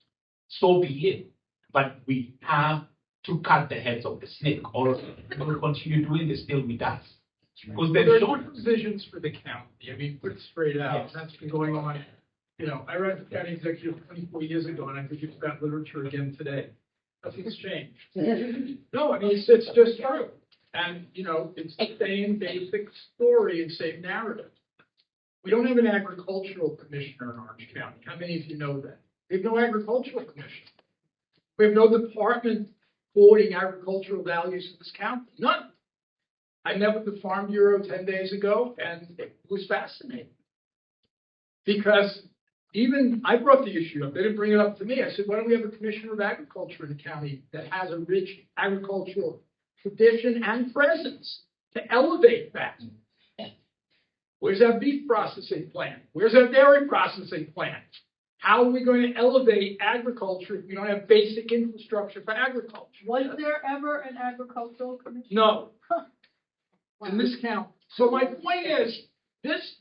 so be it. But we have to cut the heads of the snake, or we'll continue doing this till we die. Because they've There's shown provisions for the county. I mean, put it straight out. Yes. That's been going on. You know, I read the county executive 24 years ago, and I produced that literature again today. Nothing's changed. No, I mean, it's just true. And, you know, it's the same basic story and same narrative. We don't have an agricultural commissioner in Orange County. How many of you know that? We have no agricultural commission. We have no department holding agricultural values in this county. None. I met with the Farm Bureau 10 days ago, and it was fascinating. Because even, I brought the issue up, they didn't bring it up to me. I said, why don't we have a commissioner of agriculture in the county that has a rich agricultural tradition and presence to elevate that? Where's our beef processing plant? Where's our dairy processing plant? How are we going to elevate agriculture if we don't have basic infrastructure for agriculture? Was there ever an agricultural commission? No. In this count. So my point is, this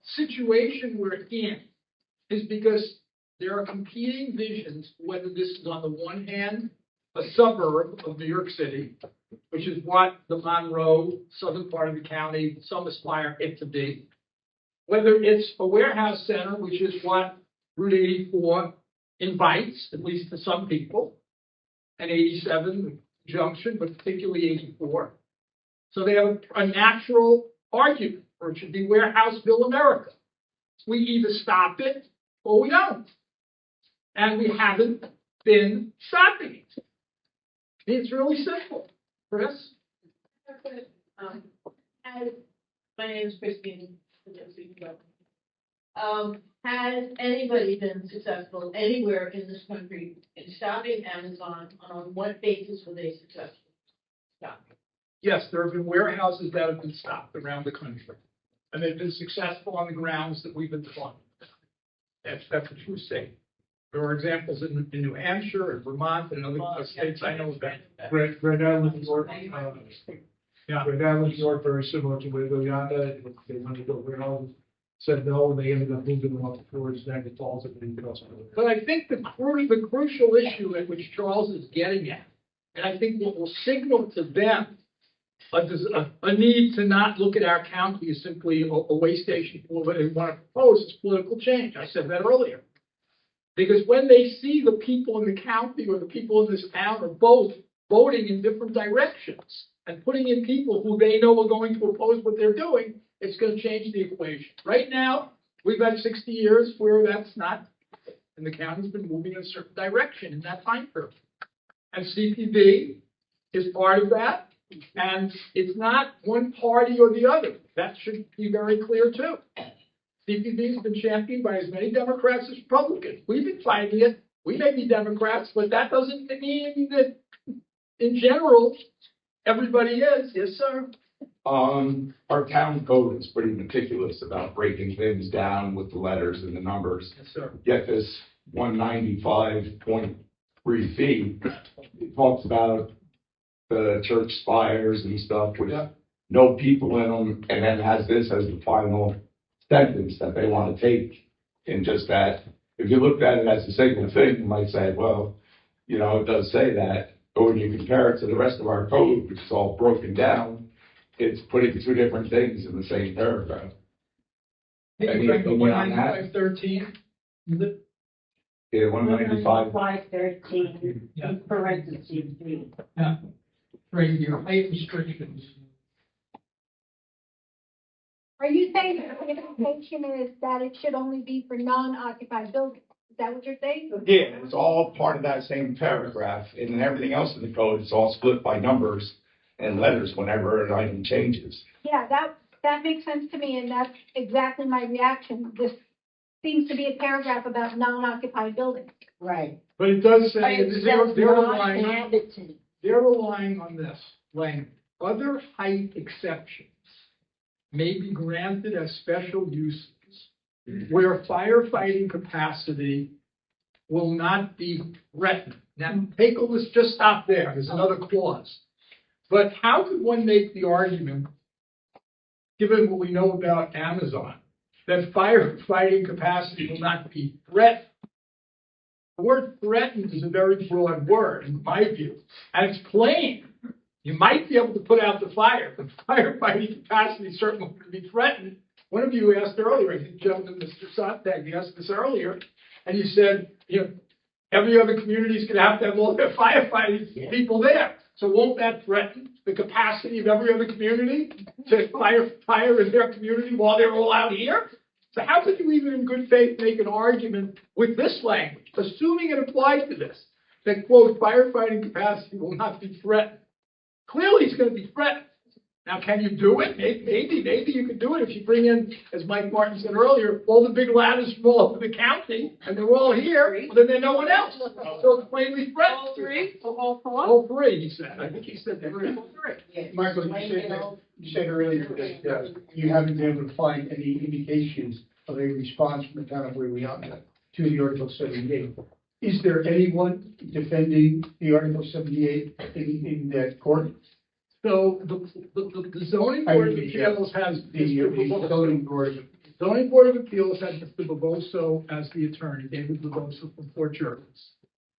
situation we're in is because there are competing visions, whether this is on the one hand, a suburb of New York City, which is what the Monroe, southern part of the county, some aspire it to be. Whether it's a warehouse center, which is what Route 84 invites, at least to some people, and 87 Junction, but particularly 84. So they have a natural argument, or it should be Warehouseville America. We either stop it or we don't. And we haven't been stopping it. It's really simple. Chris? My name is Christine. Has anybody been successful anywhere in this country in stopping Amazon? On what basis were they successful? Stopping. Yes, there have been warehouses that have been stopped around the country. And they've been successful on the grounds that we've been funding. That's a true statement. There are examples in New Hampshire and Vermont and other states I know about. Grand Island, New York, Grand Island, New York, very similar to Williana. They wanted to build warehouses, said no, and they ended up moving them up towards Niagara Falls and then But I think the crucial issue at which Charles is getting at, and I think what will signal to them a need to not look at our county as simply a way station for what they want to propose is political change. I said that earlier. Because when they see the people in the county or the people in this town are both voting in different directions and putting in people who they know are going to oppose what they're doing, it's going to change the equation. Right now, we've had 60 years where that's not, and the county's been moving in a certain direction in that time period. And CPB is part of that. And it's not one party or the other. That should be very clear, too. CPB has been championed by as many Democrats as Republicans. We've been fighting it. We may be Democrats, but that doesn't mean that, in general, everybody is. Yes, sir. Our town code is pretty meticulous about breaking things down with the letters and the numbers. Yes, sir. Yet this 195.3 feet, it talks about the church spires and stuff with no people in them, and then has this as the final sentence that they want to take in just that. If you looked at it as a single thing, you might say, well, you know, it does say that, but when you compare it to the rest of our code, which is all broken down, it's putting two different things in the same paragraph. Any opinion on that? 13. Yeah, 195. 513, in parentheses, 3. Yeah. Right here, height restrictions. Are you saying that the implication is that it should only be for non-occupied buildings? Is that what you're saying? Yeah, it's all part of that same paragraph, and then everything else in the code is all split by numbers and letters whenever an item changes. Yeah, that makes sense to me, and that's exactly my reaction. This seems to be a paragraph about non-occupied buildings. Right. But it does say, But it they're says relying, non-inhabited. they're relying on this language. Other height exceptions may be granted as special uses where firefighting capacity will not be threatened. Now, just stop there. There's another clause. But how could one make the argument, given what we know about Amazon, that firefighting capacity will not be threatened? The word threatened is a very broad word, in my view, and it's plain. You might be able to put out the fire, but firefighting capacity certainly would be threatened. One of you asked earlier, I think, gentleman, Mr. Sontag, you asked this earlier, and you said, every other community is going to have all their firefighting people there. So won't that threaten the capacity of every other community to fire in their community while they're all out here? So how could you even in good faith make an argument with this language, assuming it applies to this, that, quote, firefighting capacity will not be threatened? Clearly it's going to be threatened. Now, can you do it? Maybe you could do it if you bring in, as Mike Martin said earlier, all the big ladders from all over the county, and they're all here, well, then there's no one else. So it's plainly threatened. All three, all four? All three, he said. I think he said that. Michael, you said earlier that you haven't been able to find any indications of a response from the town of Wayne to the Article 78. Is there anyone defending the Article 78 in that court? So the zoning board of appeals has The zoning board. Zoning Board of Appeals has Mr. Boboso as the attorney, David Boboso from Fort Jervis.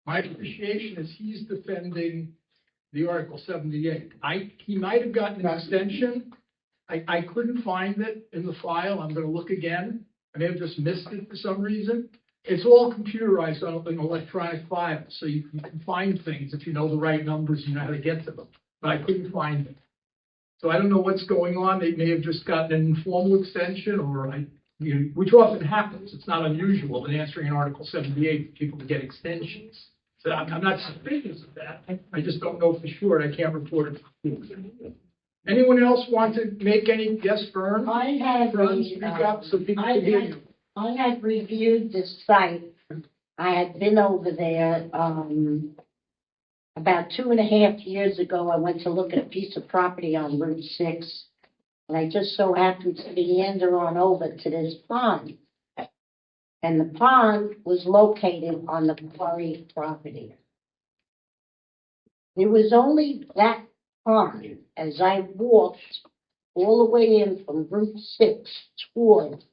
My appreciation is he's defending the Article 78. He might have gotten an extension. I couldn't find it in the file. I'm going to look again. I may have just missed it for some reason. It's all computerized on an electronic file, so you can find things if you know the right numbers and you know how to get to them. But I couldn't find it. So I don't know what's going on. They may have just gotten an informal extension, which often happens. It's not unusual in answering an Article 78 for people to get extensions. So I'm not suspicious of that. I just don't know for sure, and I can't report it. Anyone else want to make any guess, Vern? I had Speak up so people can hear you. I had reviewed this site. I had been over there, about 2.5 years ago. I went to look at a piece of property on Route 6, and I just so happened to meander on over to this pond. And the pond was located on the quarry property. There was only that pond as I walked all the way in from Route 6 toward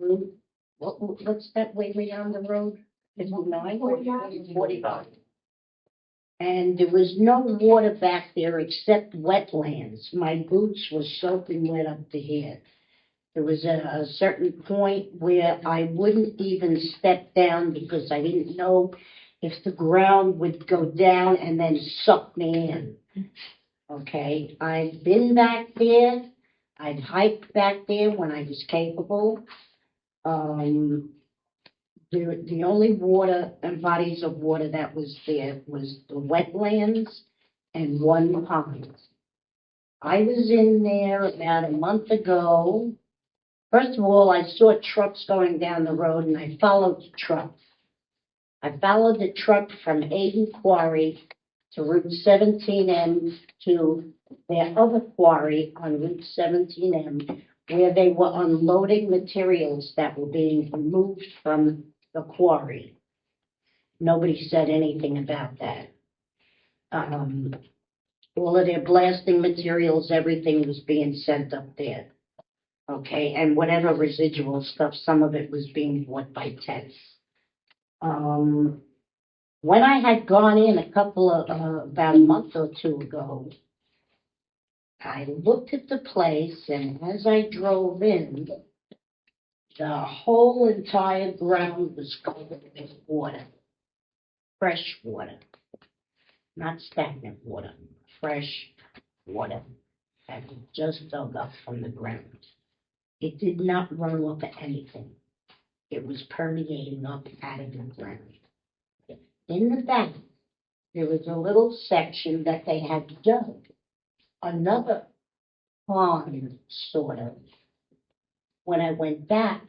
Route, what's that way down the road? 59? 45. And there was no water back there except wetlands. My boots were soaking wet up to here. There was a certain point where I wouldn't even step down because I didn't know if the ground would go down and then suck me in. Okay, I've been back there. I'd hiked back there when I was capable. The only water and bodies of water that was there was the wetlands and one pond. I was in there about a month ago. First of all, I saw trucks going down the road and I followed the truck. I followed the truck from Aiden Quarry to Route 17M to their other quarry on Route 17M, where they were unloading materials that were being removed from the quarry. Nobody said anything about that. All of their blasting materials, everything was being sent up there. Okay, and whatever residual stuff, some of it was being bought by Tess. When I had gone in about a month or two ago, I looked at the place, and as I drove in, the whole entire ground was covered with water. Fresh water. Not stagnant water. Fresh water that had just dug up from the ground. It did not run off of anything. it was permeating up out of the ground. In the back, there was a little section that they had dug, another pond, sort of. When I went back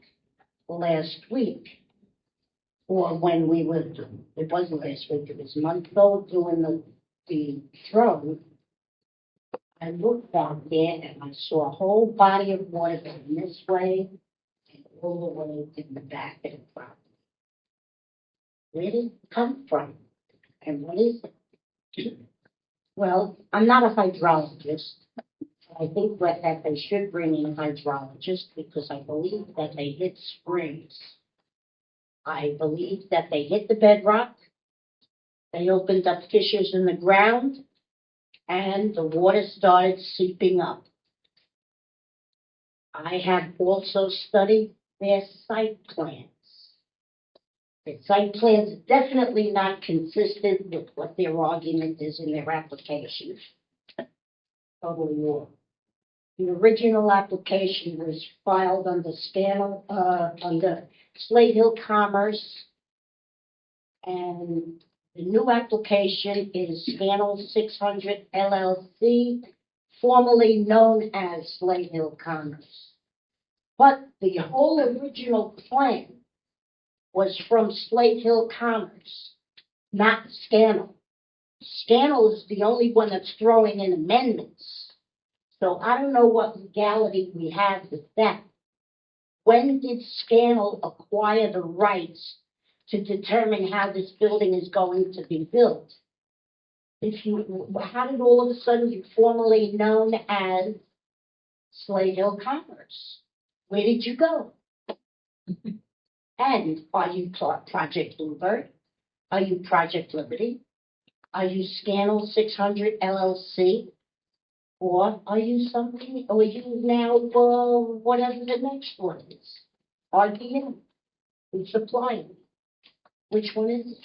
last week, or when we were, it wasn't last week, it was a month ago, doing the drone, I looked back there and I saw a whole body of water going this way and all the way in the back of the property. Where did it come from? And what is it? Well, I'm not a hydrologist. I think that they should bring in a hydrologist because I believe that they hit springs. I believe that they hit the bedrock. They opened up fissures in the ground and the water started seeping up. I have also studied their site plans. The site plans are definitely not consistent with what their argument is in their application. Totally wrong. The original application was filed under under Slate Hill Commerce, and the new application is Scannell 600 LLC, formerly known as Slate Hill Commerce. But the whole original plan was from Slate Hill Commerce, not Scannell. Scannell is the only one that's throwing in amendments. So I don't know what legality we have with that. When did Scannell acquire the rights to determine how this building is going to be built? How did all of a sudden you formally known as Slate Hill Commerce? Where did you go? And are you Project Bluebird? Are you Project Liberty? Are you Scannell 600 LLC? Or are you something, or are you now, whatever the next one is? RDM, who's supplying? Which one is it?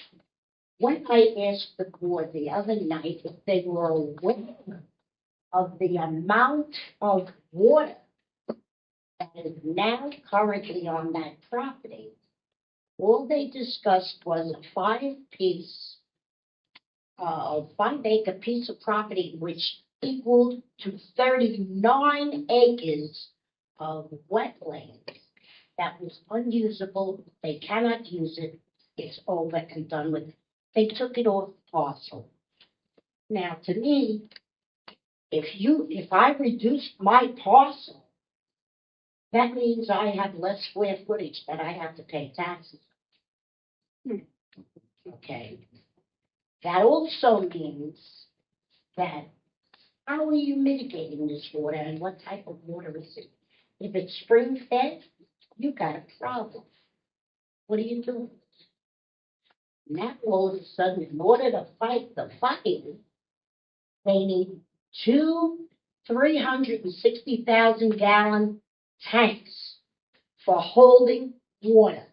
When I asked the board the other night if they were aware of the amount of water that is now currently on that property, all they discussed was a 5-acre piece of property which equal to 39 acres of wetlands that was unusable. They cannot use it. It's over and done with. They took it off the parcel. Now, to me, if I reduce my parcel, that means I have less square footage that I have to pay taxes. Okay. That also means that how are you mitigating this water and what type of water is it? If it's spring fed, you got a problem. What are you doing? Now all of a sudden, in order to fight the fire, they need 2 360,000 gallon tanks for holding water.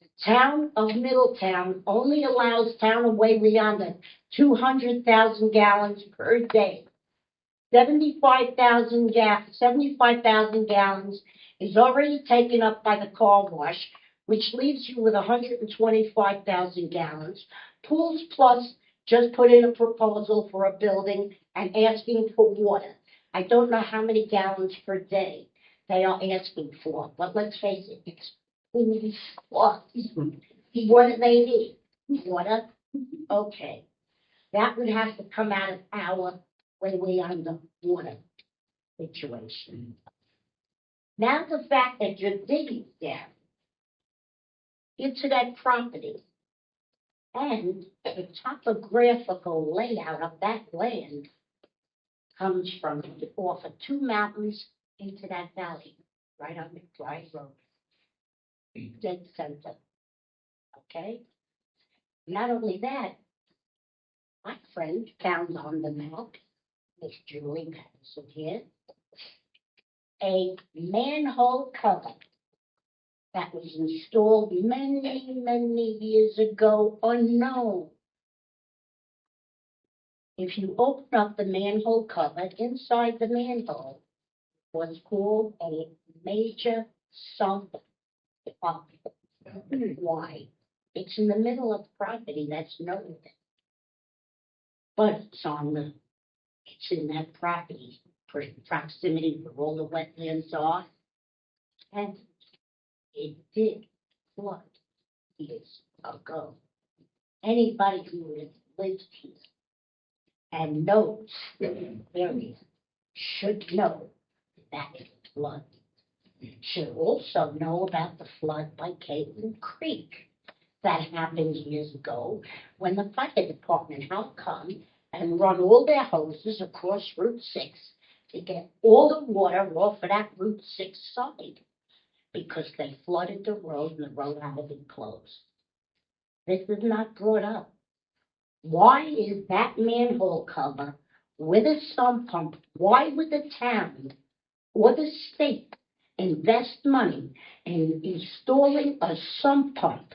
The town of Middletown only allows town of Wayanda 200,000 gallons per day. 75,000 gallons is already taken up by the car wash, which leaves you with 125,000 gallons. Pools Plus just put in a proposal for a building and asking for water. I don't know how many gallons per day they are asking for, but let's face it, what do they need? Water? Okay. That would have to come out of our Wayanda water situation. Now the fact that you're digging down into that property and the topographical layout of that land comes from off of 2 mountains into that valley, right on the dry road. Dead center. Okay? Not only that, my friend found on the map, Miss Julie Patterson here, a manhole cover that was installed many, many years ago, unknown. If you open up the manhole cover, inside the manhole was called a major sump up. Why? It's in the middle of property that's known. But it's in that property, proximity where all the wetlands are. And it did flood years ago. Anybody who has lived here and knows the area should know that it flooded. Should also know about the flood by Caitlin Creek that happened years ago when the fire department had come and run all their hoses across Route 6 to get all the water off of that Route 6 side because they flooded the road and the road had to be closed. This is not brought up. Why is that manhole cover with a sump pump? Why would the town or the state invest money in installing a sump pump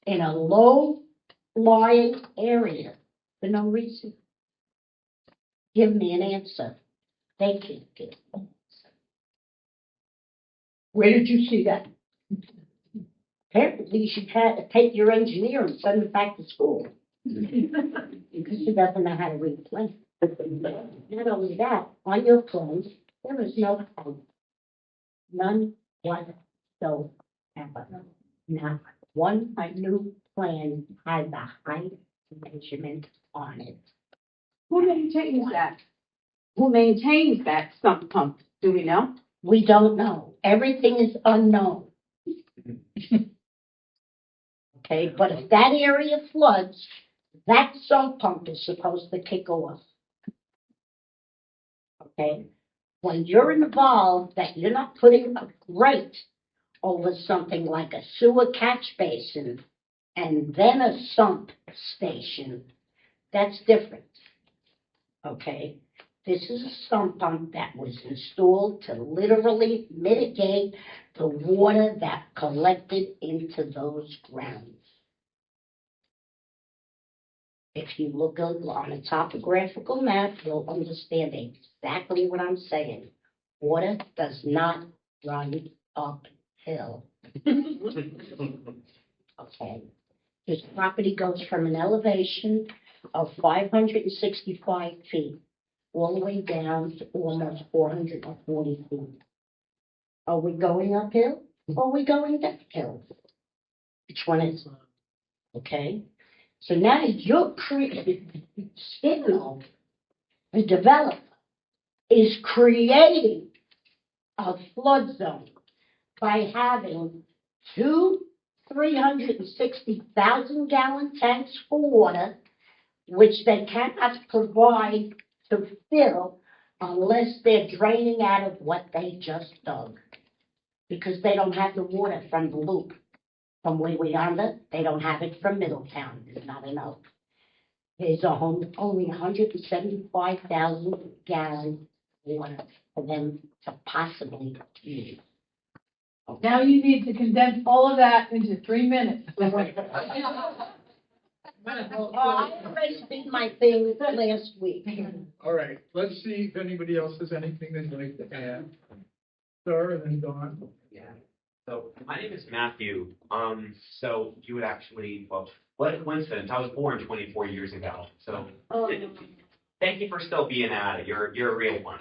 in a low-lying area for no reason? Give me an answer. They can't give an answer. Where did you see that? Apparently, you should take your engineer and send him back to school. Because he doesn't know how to read plans. Not only that, on your plans, there is no height. None whatsoever. Not one new plan has a height measurement on it. Who maintains that? Who maintains that sump pump? Do we know? We don't know. Everything is unknown. Okay, but if that area floods, that sump pump is supposed to kick off. Okay? When you're involved, that you're not putting a grate over something like a sewer catch basin and then a sump station, that's different. Okay? This is a sump pump that was installed to literally mitigate the water that collected into those grounds. If you look on a topographical map, you'll understand exactly what I'm saying. Water does not run uphill. Okay. This property goes from an elevation of 565 feet all the way down to almost 440 feet. Are we going uphill or are we going downhill? Which one is it? Okay. So now you're creating, Signal, the developer, is creating a flood zone by having two 360,000 gallon tanks for water, which they cannot provide to fill unless they're draining out of what they just dug. Because they don't have the water from the loop. From Wawayanda, they don't have it from Middletown. There's not enough. There's only 175,000 gallons water for them to possibly use. Okay. Now you need to condense all of that into 3 minutes. I already did my thing last week. All right, let's see if anybody else has anything they'd like to add. Sir, and then Don. Yeah. So my name is Matthew. So you would actually, well, what a coincidence. I was born 24 years ago. So thank you for still being at it. You're a real one.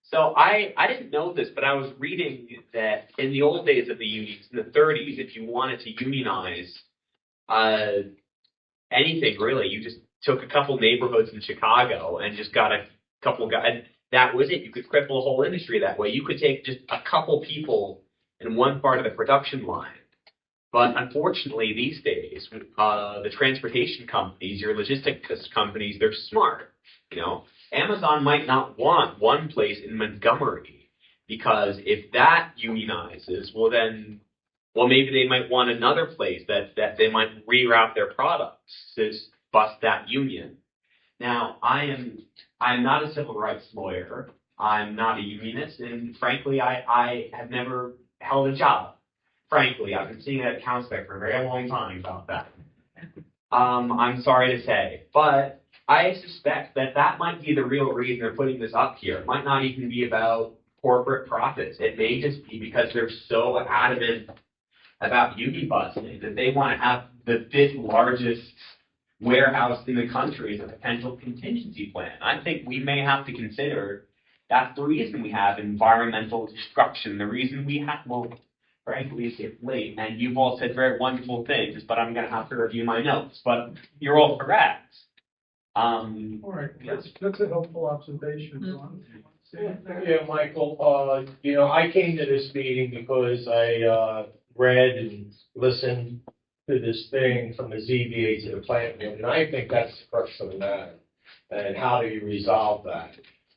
So I didn't know this, but I was reading that in the old days of the unions, in the 30s, if you wanted to unionize anything really, you just took a couple neighborhoods in Chicago and just got a couple guys. That was it. You could cripple a whole industry that way. You could take just a couple people in one part of the production line. But unfortunately, these days, the transportation companies, your logistics companies, they're smart. You know, Amazon might not want one place in Montgomery because if that unionizes, well, maybe they might want another place that they might reroute their products to bust that union. Now, I'm not a civil rights lawyer. I'm not a unionist, and frankly, I have never held a job. Frankly, I've been seeing that counselor for a very long time about that. I'm sorry to say, but I suspect that might be the real reason they're putting this up here. It might not even be about corporate profits. It may just be because they're so adamant about beauty busting that they want to have the 5th largest warehouse in the country as a potential contingency plan. I think we may have to consider that's the reason we have environmental destruction, the reason we have, well, frankly, it's late, and you've all said very wonderful things, but I'm going to have to review my notes, but you're all correct. All right, that's a helpful observation, Ron. Yeah, Michael, you know, I came to this meeting because I, read and listened to this thing from the ZBA to the planning board, and I think that's the crux of the matter. And how do you resolve that?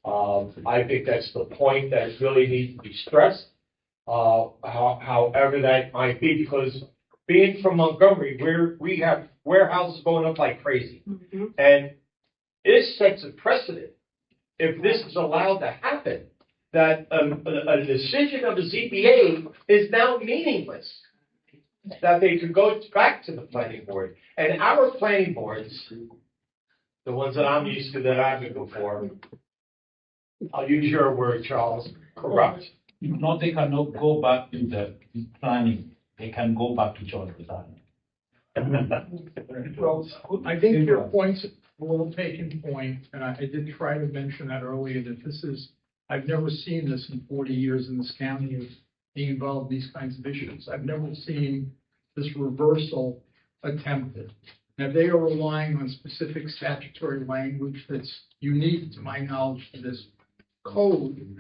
I think that's the point that really needs to be stressed. However that might be, because being from Montgomery, we have warehouses going up like crazy. And this sets a precedent, if this is allowed to happen, that a decision of the ZBA is now meaningless. That they could go back to the planning board. And our planning boards, the ones that I'm used to, that I've been before, I'll use your word, Charles, corrupt. No, they cannot go back to the planning. They can go back to George design. Well, I think your point's a well taken point, and I did try to mention that earlier, that this is, I've never seen this in 40 years in this county of being involved in these kinds of issues. I've never seen this reversal attempted. Now, they are relying on specific statutory language that's unique, to my knowledge, to this code.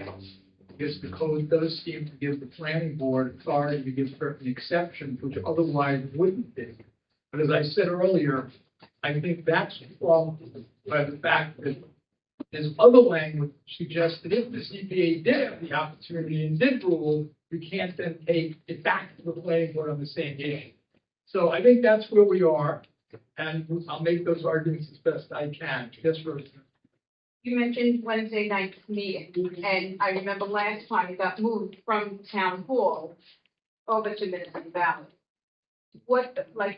Because the code does seem to give the planning board authority to give certain exceptions, which otherwise wouldn't be. But as I said earlier, I think that's trumped by the fact that there's other language suggests that if the CPA did have the opportunity and did rule, you can't then take it back to the planning board on the same issue. So I think that's where we are, and I'll make those arguments as best I can. Yes, Rosemary. You mentioned Wednesday night's meeting, and I remember last time it got moved from town hall over to Minnesota Valley.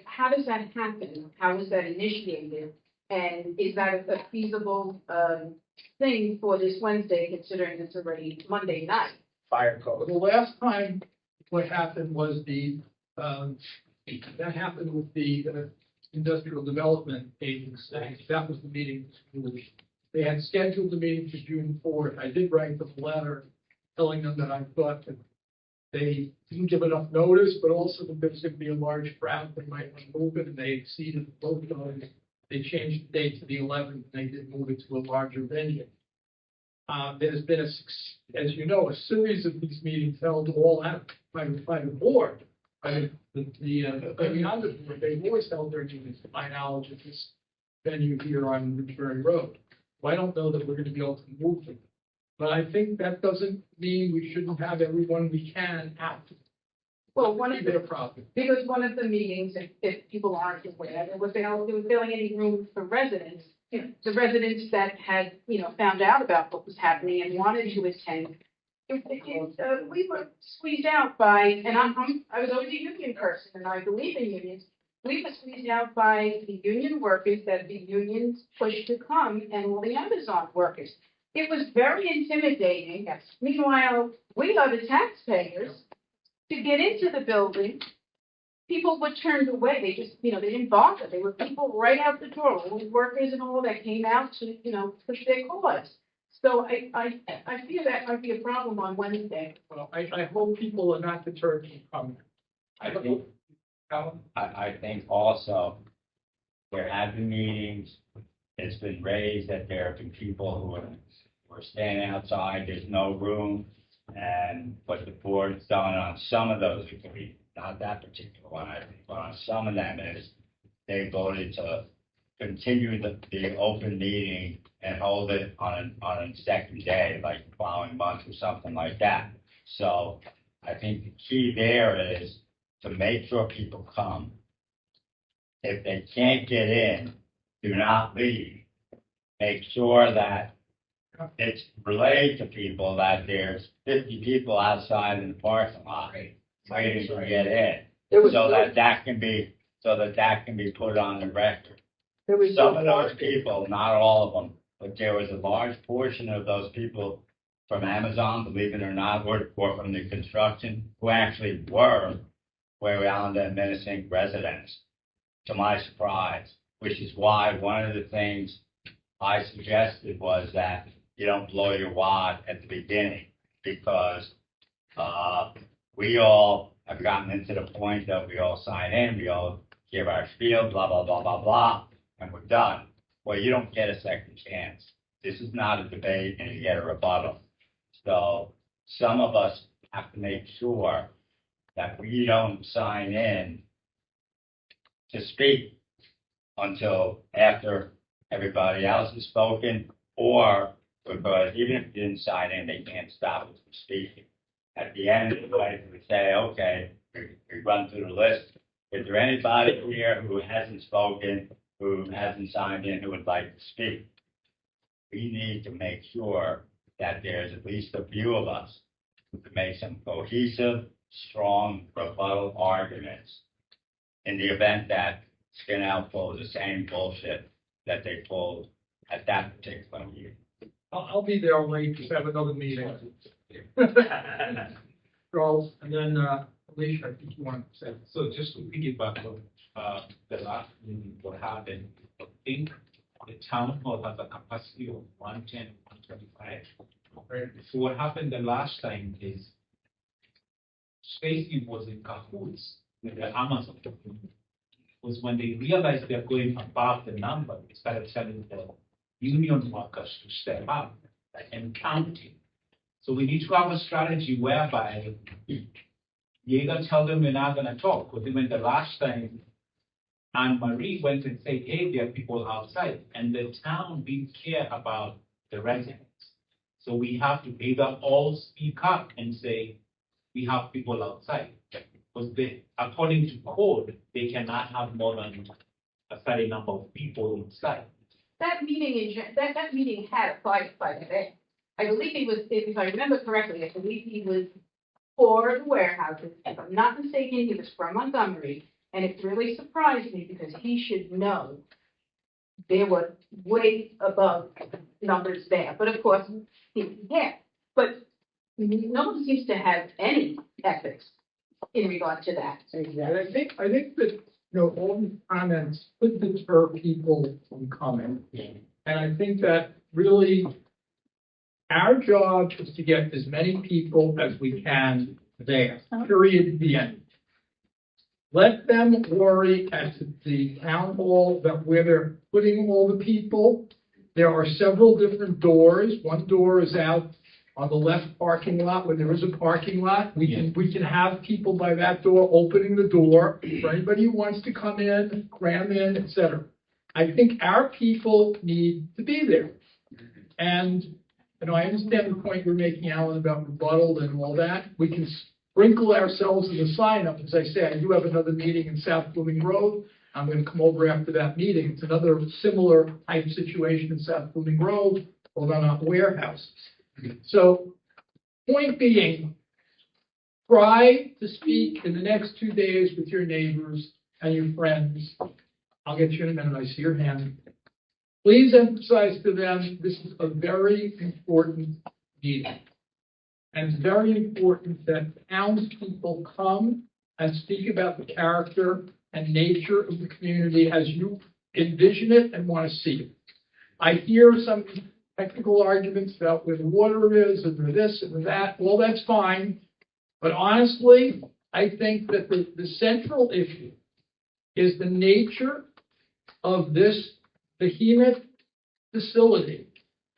How does that happen? How is that initiated? And is that a feasible thing for this Wednesday, considering it's already Monday night? Fire code. The last time what happened was that happened with the industrial development agency. That was the meeting. They had scheduled the meeting for June 4th. I did write them a letter telling them that I thought that they didn't give enough notice, but also that there was going to be a large crowd that might want to move it, and they exceeded both of those. They changed the date to the 11th, and they did move it to a larger venue. There's been, as you know, a series of these meetings held all out by the board. By beyond the board, they've always held their meetings, to my knowledge, at this venue here on Ridgebury Road. Well, I don't know that we're going to be able to move them. But I think that doesn't mean we shouldn't have everyone we can out. Well, because one of the meetings, if people aren't aware, there was barely any room for residents. You know, the residents that had, found out about what was happening and wanted to attend. We were squeezed out by, and I was always a union person, and I believe in unions. We were squeezed out by the union workers that the unions pushed to come, and all the Amazon workers. It was very intimidating. Yes. Meanwhile, we are the taxpayers. To get into the building, people were turned away. They just, they didn't bother. There were people right out the door, all the workers and all that came out to, push their cause. So I feel that might be a problem on Wednesday. Well, I hope people are not deterred from coming. I think also there have been meetings. It's been raised that there have been people who are standing outside. There's no room. And what the board's done on some of those agreements, not that particular one, I think, but on some of them is they voted to continue the open meeting and hold it on a second day, like the following month or something like that. So I think the key there is to make sure people come. If they can't get in, do not leave. Make sure that it's relayed to people that there's 50 people outside in the parking lot waiting to get in, so that can be put on the record. Some of those people, not all of them, but there was a large portion of those people from Amazon, believe it or not, or from the construction, who actually were Ware Island and Minnesink residents, to my surprise, which is why one of the things I suggested was that you don't blow your wad at the beginning, because we all have gotten into the point that we all sign in, we all give our spiel, blah, blah, blah, blah, blah, and we're done. Well, you don't get a second chance. This is not a debate and you get a rebuttal. So some of us have to make sure that we don't sign in to speak until after everybody else has spoken, or because even if you didn't sign in, they can't stop us from speaking. At the end, everybody would say, okay, we run through the list. Is there anybody here who hasn't spoken, who hasn't signed in, who would like to speak? We need to make sure that there's at least a few of us who can make some cohesive, strong rebuttal arguments in the event that Skinell pulls the same bullshit that they pulled at that particular meeting. I'll be there late because I have another meeting. Charles, and then, Alicia, I think you want to say. So just to piggyback on the last meeting, what happened, I think the town hall has a capacity of 110, 125. Right. So what happened the last time is Stacy was in cahoots with the Amazon. Was when they realized they're going above the number, they started telling the union workers to step up and counting. So we need to have a strategy whereby you either tell them we're not going to talk, because even the last time Anne Marie went and said, hey, there are people outside, and the town didn't care about the residents. So we have to either all speak up and say, we have people outside. Because according to code, they cannot have more than a certain number of people inside. That meeting that meeting had a firefighter there. I believe he was, if I remember correctly, I believe he was for the warehouses. If I'm not mistaken, he was from Montgomery, and it really surprised me because he should know there were way above numbers there. But of course, he can't. But no one seems to have any ethics in regard to that. And I think that, all these comments could deter people from coming. And I think that really our job is to get as many people as we can there, period, the end. Let them worry at the town hall about where they're putting all the people. There are several different doors. One door is out on the left parking lot where there is a parking lot. We can have people by that door opening the door for anybody who wants to come in, cram in, etc. I think our people need to be there. And, I understand the point you're making, Alan, about rebuttal and all that. We can sprinkle ourselves in the sign-up. As I say, I do have another meeting in South Blooming Grove. I'm going to come over after that meeting. It's another similar type situation in South Blooming Grove, although not warehouses. So, point being, try to speak in the next 2 days with your neighbors and your friends. I'll get you in a minute. I see your hand. Please emphasize to them this is a very important meeting. And it's very important that townspeople come and speak about the character and nature of the community as you envision it and want to see it. I hear some technical arguments about where the water is and where this and that. Well, that's fine. But honestly, I think that the central issue is the nature of this behemoth facility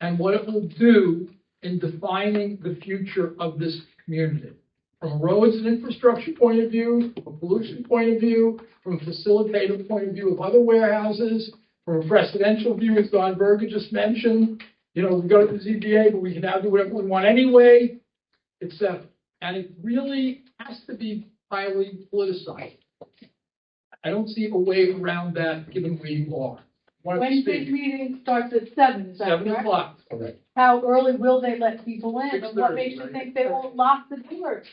and what it will do in defining the future of this community. From a roads and infrastructure point of view, from a pollution point of view, from a facilitative point of view of other warehouses, from a precedential view, as Don Berger just mentioned, we go to the ZBA, but we can now do whatever we want anyway, etc. And it really has to be highly politicized. I don't see a way around that given where you are. Wednesday's meeting starts at 7, is that 7 correct? o'clock. Correct. How early will they let people in? And what 6:30, makes you right? think they won't lock the doors?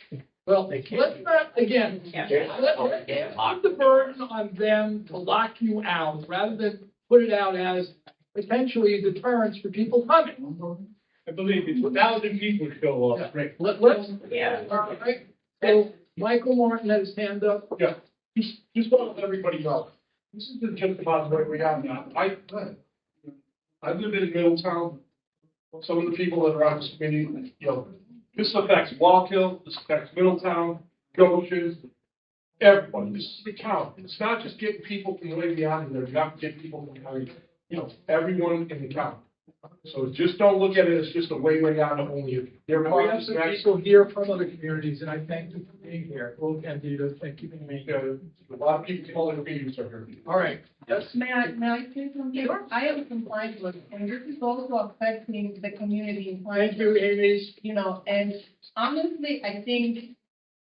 Well, let's not, again, put the burden on them to lock you out rather than put it out as potentially a deterrence for people coming. I believe it's 1,000 people show up. Right. Let's, Yeah. all right. So Michael Martin had his hand up. Yeah, just want to let everybody know, this is just about where we are now. I live in Middletown. Some of the people that are on this committee, this affects Walk Hill, this affects Middletown, Goshen, everybody. This is the town. It's not just getting people from way beyond there, you have to get people from, everyone in the town. So just don't look at it as just a way out of only. There We are have some people here from other communities, and I thank you for being here. Well, and Dita, thank you for being here. a lot of people calling meetings are here. All right. Yes. May I say something? Sure. I am compliant with, and this is also affecting the community in Thank you, Amy. And honestly, I think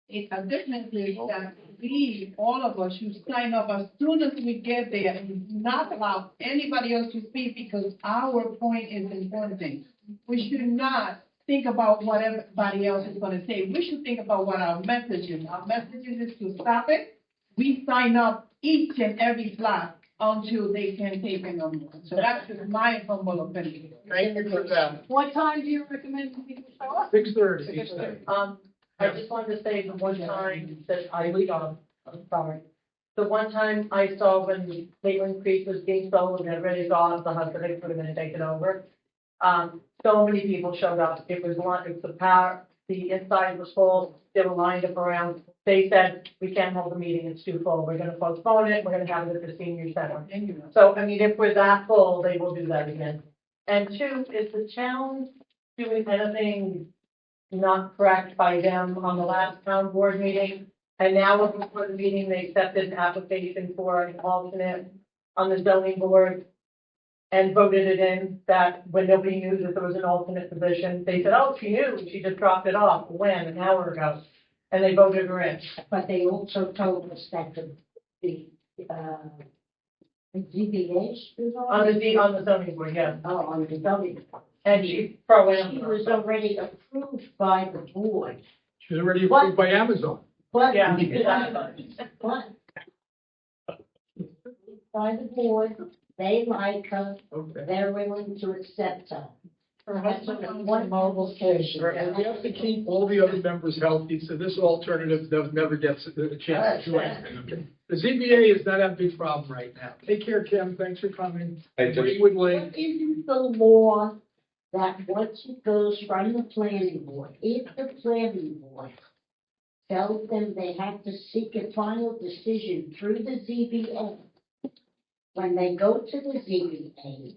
it's a definitely that we, all of us, should sign up as soon as we get there and not allow anybody else to speak because our point is important. We should not think about what everybody else is gonna say. We should think about what our message is. Our message is to stop it. We sign up each and every slot until they can take it no more. So that's just my humble opinion. Thank you for that. What time do you recommend people show up? 6:30. I just wanted to say the one time that I'm sorry. The one time I saw when Cleveland Creek was being sold and everybody thought the Hasidics were gonna take it over. So many people showed up. It was the power, the inside was full, they were lined up around. They said, we can't hold the meeting, it's too full. We're gonna postpone it, we're gonna have it at the senior center. So, if we're that full, they will do that again. And two, is the town doing anything not correct by them on the last town board meeting? And now before the meeting, they accepted an application for an alternate on the zoning board and voted it in that when nobody knew that there was an alternate position, they said, oh, she knew, she just dropped it off. When? An hour ago. And they voted her in. But they also told us that the ZBA is On the zoning board, yeah. Oh, on the zoning. And she pro-am. She was already approved by the board, She's already approved by Amazon. but. Yeah. But. By the board, they like her, Okay. they're willing to accept her. Her husband is One mobile station. And we have to keep all the other members healthy, so this alternative never gets a chance to do anything. Okay? The ZBA is not a big problem right now. Take care, Kim. Thanks for coming. Hey, just- Agree with Lee. But isn't the law that once it goes from the planning board, if the planning board tells them they have to seek a final decision through the ZBA, when they go to the ZBA,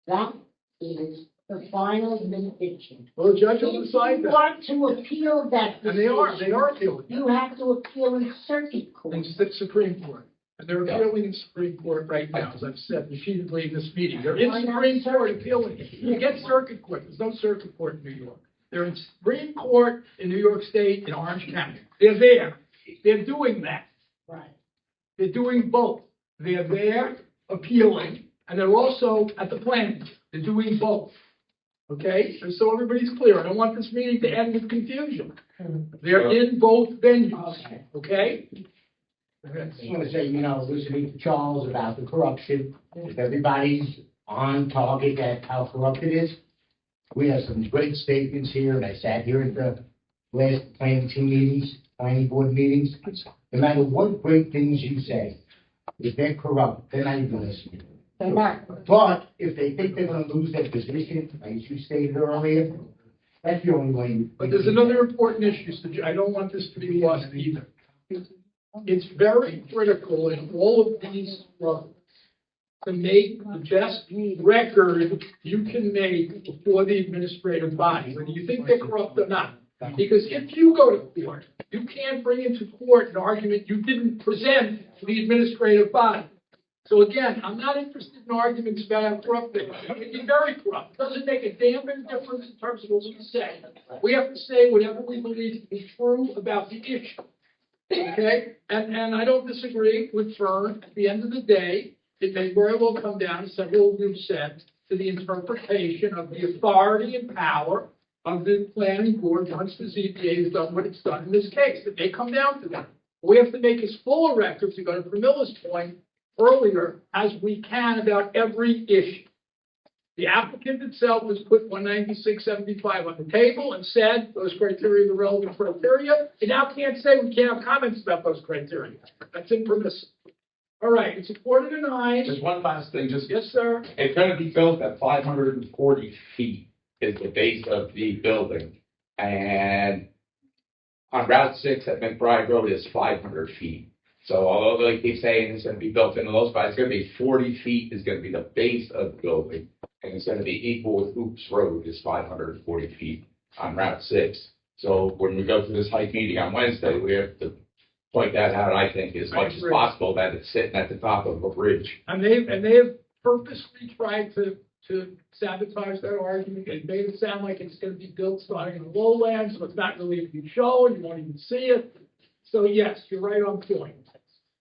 that is the final decision. Well, the judge will If you decide that. want to appeal that And decision. they are appealing. You have to appeal in circuit court. In the Supreme Court. And they're appealing in Supreme Court right now, as I've said repeatedly in this meeting. They're in Why not Supreme Court appealing. You get circuit court. There's no circuit court in New York. They're in Supreme Court in New York State in Orange County. They're there. They're doing that. Right. They're doing both. They're there appealing, and they're also at the planning. They're doing both. Okay? And so everybody's clear. I don't want this meeting to end with confusion. They're in both venues. Okay? I just want to say, listening to Charles about the corruption, if everybody's on target at how corrupt it is, we have some great statements here, and I sat here at the last planning board meetings. No matter what great things you say, if they're corrupt, they're not even listening. They're not. But if they think they're gonna lose their position, as you stated earlier, that's the only way. But there's another important issue, so I don't want this to be lost either. It's very critical in all of these struggles to make the best record you can make before the administrative body, whether you think they're corrupt or not. Because if you go to court, you can't bring into court an argument you didn't present to the administrative body. So again, I'm not interested in arguments about how corrupt they are. It can be very corrupt. It doesn't make a damn bit of difference in terms of what we say. We have to say whatever we believe to be true about the issue. Okay? And I don't disagree with Fern. At the end of the day, it may very well come down, as several of you said, to the interpretation of the authority and power of the planning board once the ZBA has done what it's done in this case. It may come down to that. We have to make as full a record, to go to Pramilla's point earlier, as we can about every issue. The applicant itself has put 196.75 on the table and said those criteria are the relevant criteria. You now can't say we can't have comments about those criteria. That's impermissible. All right, it's a 4-9. Just one last thing, just. Yes, sir. It's gonna be built at 540 feet is the base of the building. And on Route 6 at McBride Road is 500 feet. So although they keep saying it's gonna be built into those spots, it's gonna be 40 feet is gonna be the base of the building. And it's gonna be equal with Hoops Road is 540 feet on Route 6. So when we go to this height meeting on Wednesday, we have to point that out, I think, as much as possible, that it's sitting at the top of a bridge. And they have purposely tried to sabotage that argument. They made it sound like it's going to be built starting in the lowlands, so it's not really going to be shown. You won't even see it. So yes, you're right on point.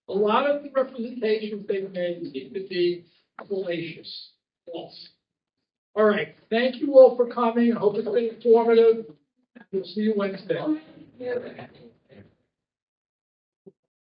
A lot of the representations they've made seem to be fallacious, false. All right. Thank you all for coming. I hope it's been informative. We'll see you Wednesday.